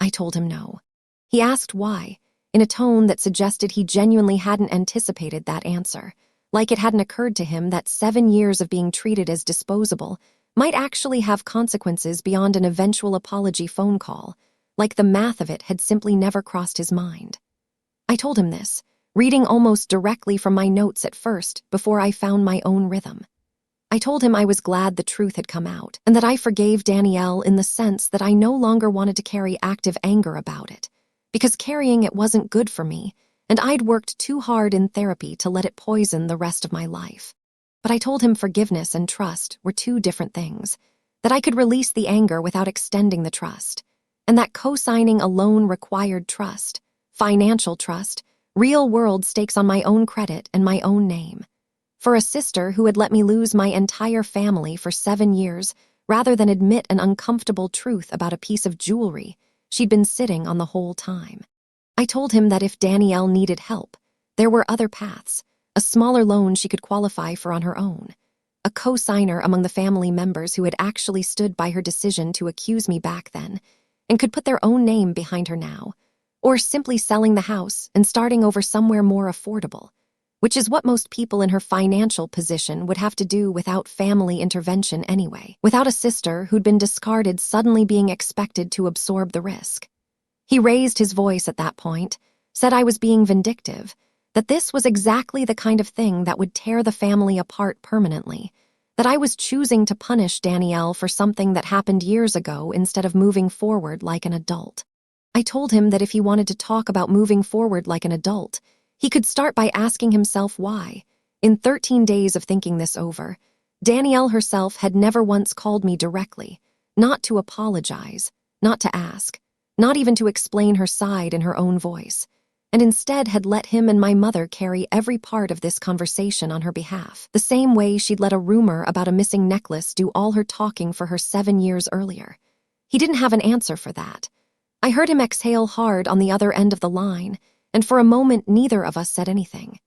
I told him no. He asked why, in a tone that suggested he genuinely hadn't anticipated that answer, like it hadn't occurred to him that 7 years of being treated as disposable might actually have consequences beyond an eventual apology phone call, like the math of it had simply never crossed his mind. I told him this, reading almost directly from my notes at first before I found my own rhythm. I told him I was glad the truth had come out, and that I forgave Danielle in the sense that I no longer wanted to carry active anger about it, because carrying it wasn't good for me, and I'd worked too hard in therapy to let it poison the rest of my life. But I told him forgiveness and trust were 2 different things, that I could release the anger without extending the trust, and that co-signing a loan required trust, financial trust, real-world stakes on my own credit and my own name. For a sister who had let me lose my entire family for 7 years rather than admit an uncomfortable truth about a piece of jewelry she'd been sitting on the whole time. I told him that if Danielle needed help, there were other paths, a smaller loan she could qualify for on her own, a co-signer among the family members who had actually stood by her decision to accuse me back then and could put their own name behind her now, or simply selling the house and starting over somewhere more affordable, which is what most people in her financial position would have to do without family intervention anyway, without a sister who'd been discarded suddenly being expected to absorb the risk. He raised his voice at that point, said I was being vindictive, that this was exactly the kind of thing that would tear the family apart permanently, that I was choosing to punish Danielle for something that happened years ago instead of moving forward like an adult. I told him that if he wanted to talk about moving forward like an adult, he could start by asking himself why. In 13 days of thinking this over, Danielle herself had never once called me directly, not to apologize, not to ask, not even to explain her side in her own voice, and instead had let him and my mother carry every part of this conversation on her behalf, the same way she'd let a rumor about a missing necklace do all her talking for her 7 years earlier. He didn't have an answer for that. I heard him exhale hard on the other end of the line, and for a moment neither of us said anything.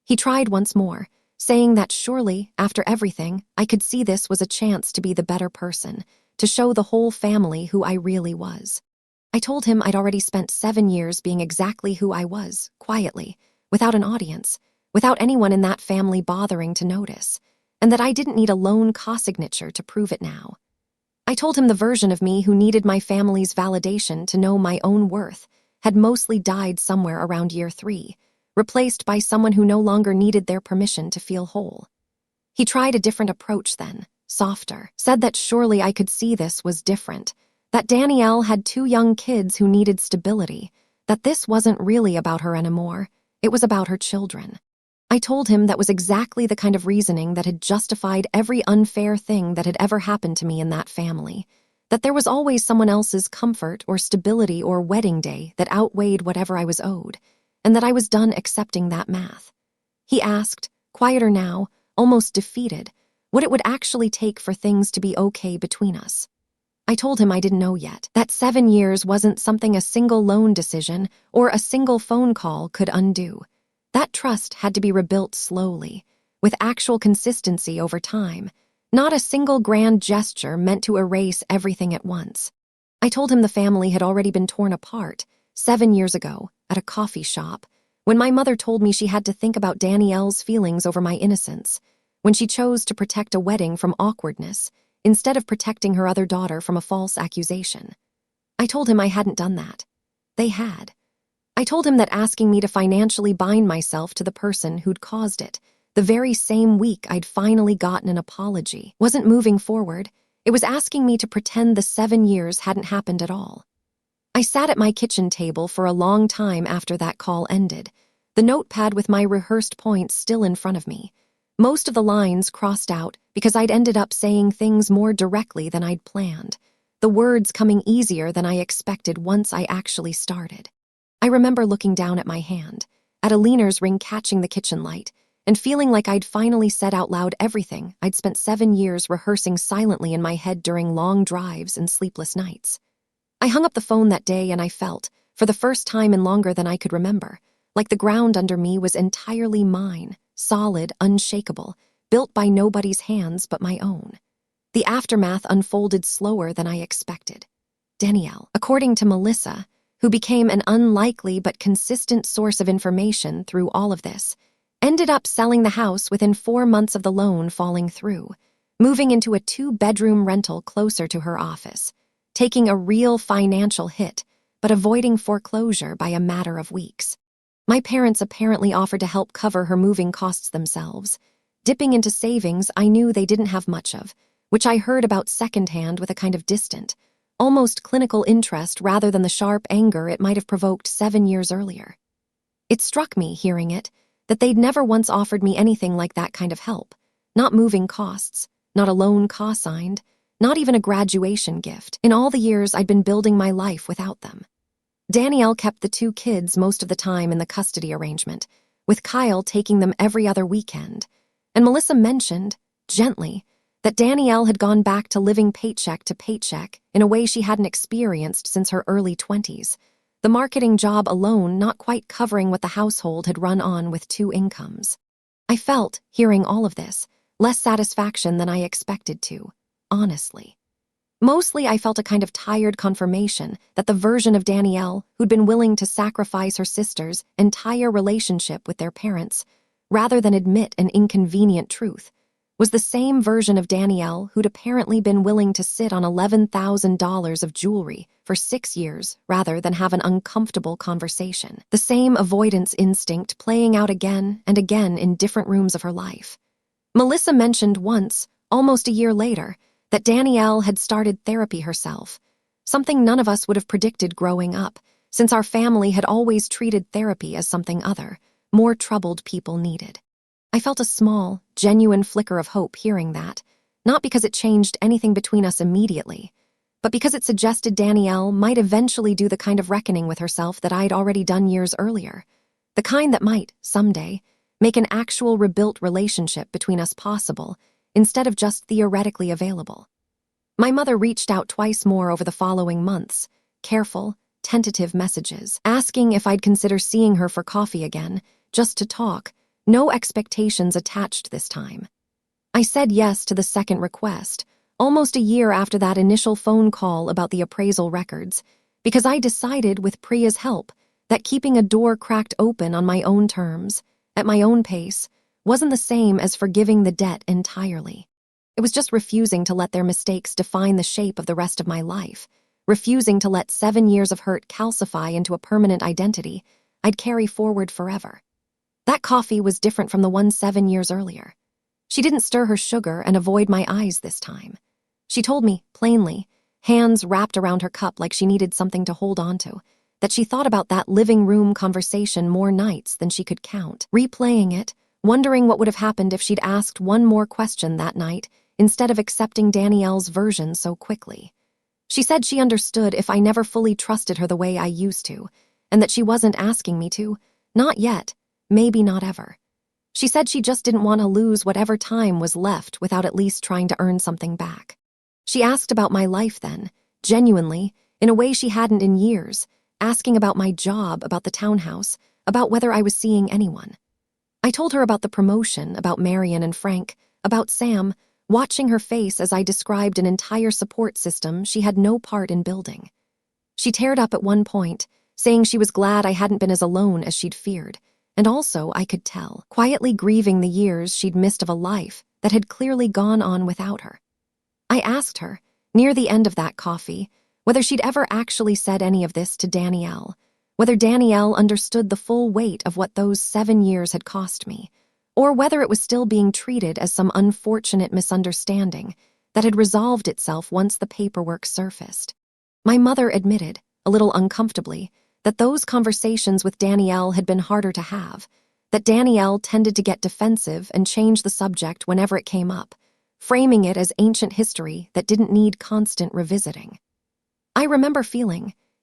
He tried once more, saying that surely, after everything, I could see this was a chance to be the better person, to show the whole family who I really was. I told him I'd already spent 7 years being exactly who I was, quietly, without an audience, without anyone in that family bothering to notice, and that I didn't need a lone co-signature to prove it now. I told him the version of me who needed my family's validation to know my own worth had mostly died somewhere around year 3, replaced by someone who no longer needed their permission to feel whole. He tried a different approach then, softer, said that surely I could see this was different, that Danielle had 2 young kids who needed stability, that this wasn't really about her anymore, it was about her children. I told him that was exactly the kind of reasoning that had justified every unfair thing that had ever happened to me in that family, that there was always someone else's comfort or stability or wedding day that outweighed whatever I was owed, and that I was done accepting that math. He asked, quieter now, almost defeated, what it would actually take for things to be okay between us. I told him I didn't know yet, that 7 years wasn't something a single loan decision or a single phone call could undo. That trust had to be rebuilt slowly, with actual consistency over time, not a single grand gesture meant to erase everything at once. I told him the family had already been torn apart, 7 years ago, at a coffee shop, when my mother told me she had to think about Danielle's feelings over my innocence, when she chose to protect a wedding from awkwardness instead of protecting her other daughter from a false accusation. I told him I hadn't done that. They had. I told him that asking me to financially bind myself to the person who'd caused it, the very same week I'd finally gotten an apology, wasn't moving forward. It was asking me to pretend the 7 years hadn't happened at all. I sat at my kitchen table for a long time after that call ended, the notepad with my rehearsed points still in front of me. Most of the lines crossed out because I'd ended up saying things more directly than I'd planned, the words coming easier than I expected once I actually started. I remember looking down at my hand, at a Leaner's ring catching the kitchen light, and feeling like I'd finally said out loud everything I'd spent 7 years rehearsing silently in my head during long drives and sleepless nights. I hung up the phone that day and I felt, for the first time in longer than I could remember, like the ground under me was entirely mine, solid, unshakable, built by nobody's hands but my own. The aftermath unfolded slower than I expected. Danielle, according to Melissa, who became an unlikely but consistent source of information through all of this, ended up selling the house within 4 months of the loan falling through, moving into a 2-bedroom rental closer to her office, taking a real financial hit, but avoiding foreclosure by a matter of weeks. My parents apparently offered to help cover her moving costs themselves, dipping into savings I knew they didn't have much of, which I heard about secondhand with a kind of distant, almost clinical interest rather than the sharp anger it might have provoked 7 years earlier. It struck me, hearing it, that they'd never once offered me anything like that kind of help, not moving costs, not a loan co-signed, not even a graduation gift, in all the years I'd been building my life without them. Danielle kept the 2 kids most of the time in the custody arrangement, with Kyle taking them every other weekend, and Melissa mentioned, gently, that Danielle had gone back to living paycheck to paycheck in a way she hadn't experienced since her early 20s, the marketing job alone not quite covering what the household had run on with 2 incomes. I felt, hearing all of this, less satisfaction than I expected to, honestly. Mostly I felt a kind of tired confirmation that the version of Danielle who'd been willing to sacrifice her sister's entire relationship with their parents, rather than admit an inconvenient truth, was the same version of Danielle who'd apparently been willing to sit on $11,000 of jewelry for 6 years rather than have an uncomfortable conversation. The same avoidance instinct playing out again and again in different rooms of her life. Melissa mentioned once, almost a year later, that Danielle had started therapy herself, something none of us would have predicted growing up, since our family had always treated therapy as something other, more troubled people needed. I felt a small, genuine flicker of hope hearing that, not because it changed anything between us immediately, but because it suggested Danielle might eventually do the kind of reckoning with herself that I'd already done years earlier, the kind that might, someday, make an actual rebuilt relationship between us possible, instead of just theoretically available. My mother reached out twice more over the following months, careful, tentative messages, asking if I'd consider seeing her for coffee again, just to talk, no expectations attached this time. I said yes to the second request, almost a year after that initial phone call about the appraisal records, because I decided with Priya's help that keeping a door cracked open on my own terms, at my own pace, wasn't the same as forgiving the debt entirely. It was just refusing to let their mistakes define the shape of the rest of my life, refusing to let 7 years of hurt calcify into a permanent identity I'd carry forward forever. That coffee was different from the one 7 years earlier. She didn't stir her sugar and avoid my eyes this time. She told me, plainly, hands wrapped around her cup like she needed something to hold onto, that she thought about that living room conversation more nights than she could count, replaying it, wondering what would have happened if she'd asked one more question that night instead of accepting Danielle's version so quickly. She said she understood if I never fully trusted her the way I used to, and that she wasn't asking me to, not yet, maybe not ever. She said she just didn't want to lose whatever time was left without at least trying to earn something back. She asked about my life then, genuinely, in a way she hadn't in years, asking about my job, about the townhouse, about whether I was seeing anyone. I told her about the promotion, about Marion and Frank, about Sam, watching her face as I described an entire support system she had no part in building. She teared up at one point, saying she was glad I hadn't been as alone as she'd feared, and also, I could tell, quietly grieving the years she'd missed of a life that had clearly gone on without her. I asked her, near the end of that coffee, whether she'd ever actually said any of this to Danielle, whether Danielle understood the full weight of what those 7 years had cost me, or whether it was still being treated as some unfortunate misunderstanding that had resolved itself once the paperwork surfaced. My mother admitted, a little uncomfortably, that those conversations with Danielle had been harder to have, that Danielle tended to get defensive and change the subject whenever it came up, framing it as ancient history that didn't need constant revisiting. I remember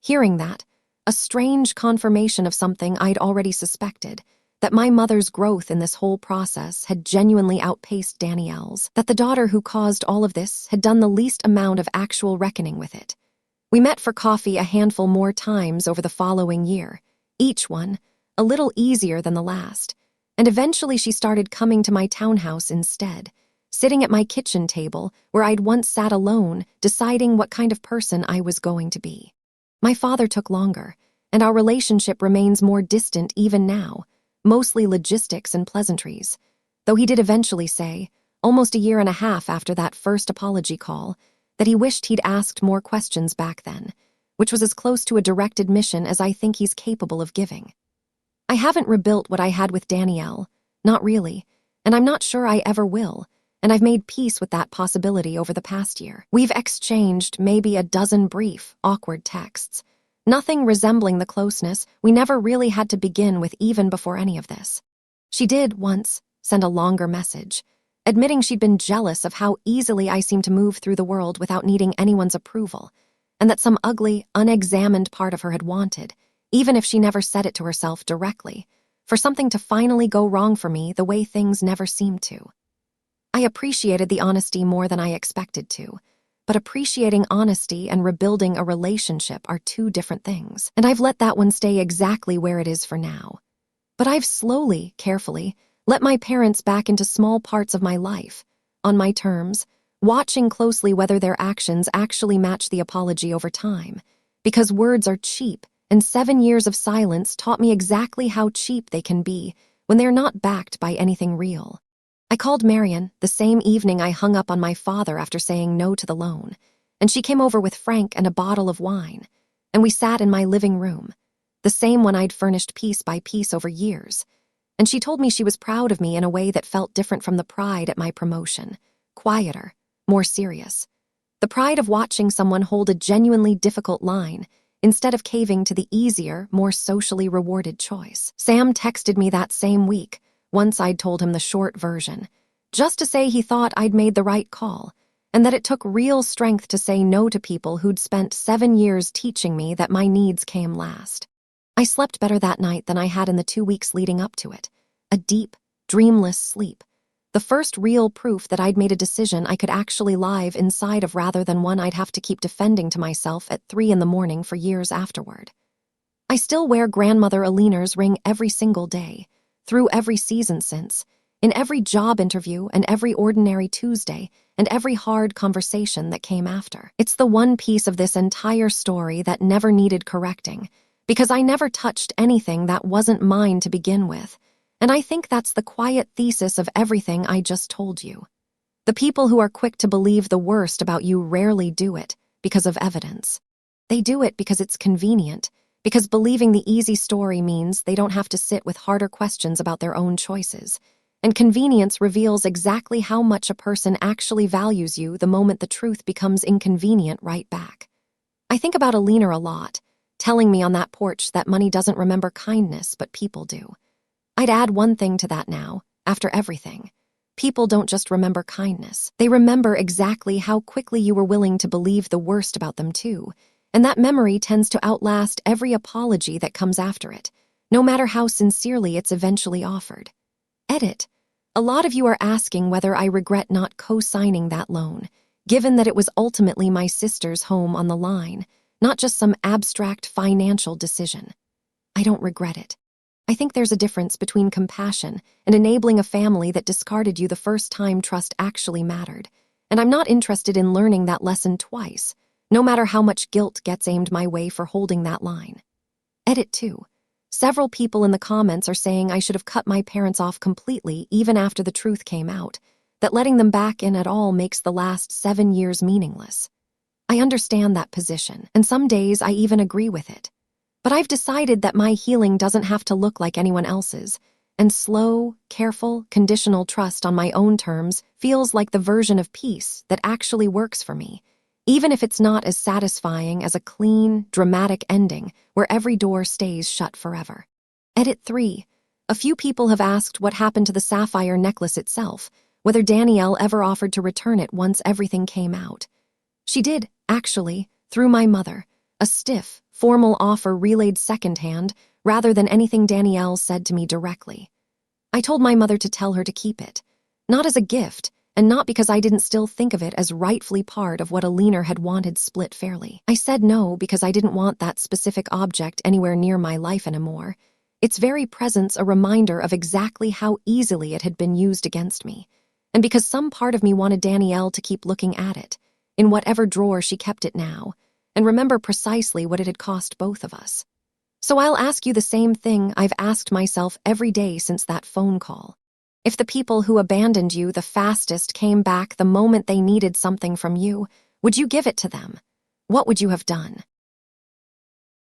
hearing that, a strange confirmation of something I'd already suspected, that my mother's growth in this whole process had genuinely outpaced Danielle's, that the daughter who caused all of this had done the least amount of actual reckoning with it. We met for coffee a handful more times over the following year, each one a little easier than the last, and eventually she started coming to my townhouse instead, sitting at my kitchen table where I'd once sat alone, deciding what kind of person I was going to be. My father took longer, and our relationship remains more distant even now, mostly logistics and pleasantries, though he did eventually say, almost a year and a half after that first apology call, that he wished he'd asked more questions back then, which was as close to a direct admission as I think he's capable of giving. I haven't rebuilt what I had with Danielle, not really, and I'm not sure I ever will, and I've made peace with that possibility over the past year. We've exchanged maybe a dozen brief, awkward texts, nothing resembling the closeness we never really had to begin with even before any of this. She did, once, send a longer message, admitting she'd been jealous of how easily I seemed to move through the world without needing anyone's approval, and that some ugly, unexamined part of her had wanted, even if she never said it to herself directly, for something to finally go wrong for me the way things never seemed to. I appreciated the honesty more than I expected to, but appreciating honesty and rebuilding a relationship are two different things, and I've let that one stay exactly where it is for now. But I've slowly, carefully, let my parents back into small parts of my life, on my terms, watching closely whether their actions actually match the apology over time, because words are cheap, and 7 years of silence taught me exactly how cheap they can be when they're not backed by anything real. I called Marion the same evening I hung up on my father after saying no to the loan, and she came over with Frank and a bottle of wine, and we sat in my living room, the same one I'd furnished piece by piece over years, and she told me she was proud of me in a way that felt different from the pride at my promotion, quieter, more serious. The pride of watching someone hold a genuinely difficult line instead of caving to the easier, more socially rewarded choice. Sam texted me that same week, once I'd told him the short version, just to say he thought I'd made the right call, and that it took real strength to say no to people who'd spent 7 years teaching me that my needs came last. I slept better that night than I had in the 2 weeks leading up to it. A deep, dreamless sleep. The first real proof that I'd made a decision I could actually live inside of rather than one I'd have to keep defending to myself at 3 a.m. for years afterward. I still wear Grandmother Alina's ring every single day, through every season since, in every job interview and every ordinary Tuesday and every hard conversation that came after. It's the one piece of this entire story that never needed correcting, because I never touched anything that wasn't mine to begin with, and I think that's the quiet thesis of everything I just told you. The people who are quick to believe the worst about you rarely do it because of evidence. They do it because it's convenient, because believing the easy story means they don't have to sit with harder questions about their own choices, and convenience reveals exactly how much a person actually values you the moment the truth becomes inconvenient right back. I think about Alina a lot, telling me on that porch that money doesn't remember kindness, but people do. I'd add one thing to that now, after everything. People don't just remember kindness. They remember exactly how quickly you were willing to believe the worst about them too, and that memory tends to outlast every apology that comes after it, no matter how sincerely it's eventually offered. Edit. A lot of you are asking whether I regret not co-signing that loan, given that it was ultimately my sister's home on the line, not just some abstract financial decision. I don't regret it. I think there's a difference between compassion and enabling a family that discarded you the first time trust actually mattered, and I'm not interested in learning that lesson twice, no matter how much guilt gets aimed my way for holding that line. Edit 2. Several people in the comments are saying I should have cut my parents off completely even after the truth came out, that letting them back in at all makes the last 7 years meaningless. I understand that position, and some days I even agree with it. But I've decided that my healing doesn't have to look like anyone else's, and slow, careful, conditional trust on my own terms feels like the version of peace that actually works for me, even if it's not as satisfying as a clean, dramatic ending where every door stays shut forever. Edit 3. A few people have asked what happened to the sapphire necklace itself, whether Danielle ever offered to return it once everything came out. She did, actually, through my mother, a stiff, formal offer relayed secondhand rather than anything Danielle said to me directly. I told my mother to tell her to keep it, not as a gift, and not because I didn't still think of it as rightfully part of what Alina had wanted split fairly. I said no because I didn't want that specific object anywhere near my life anymore, its very presence a reminder of exactly how easily it had been used against me, and because some part of me wanted Danielle to keep looking at it, in whatever drawer she kept it now, and remember precisely what it had cost both of us. So I'll ask you the same thing I've asked myself every day since that phone call. If the people who abandoned you the fastest came back the moment they needed something from you, would you give it to them? What would you have done?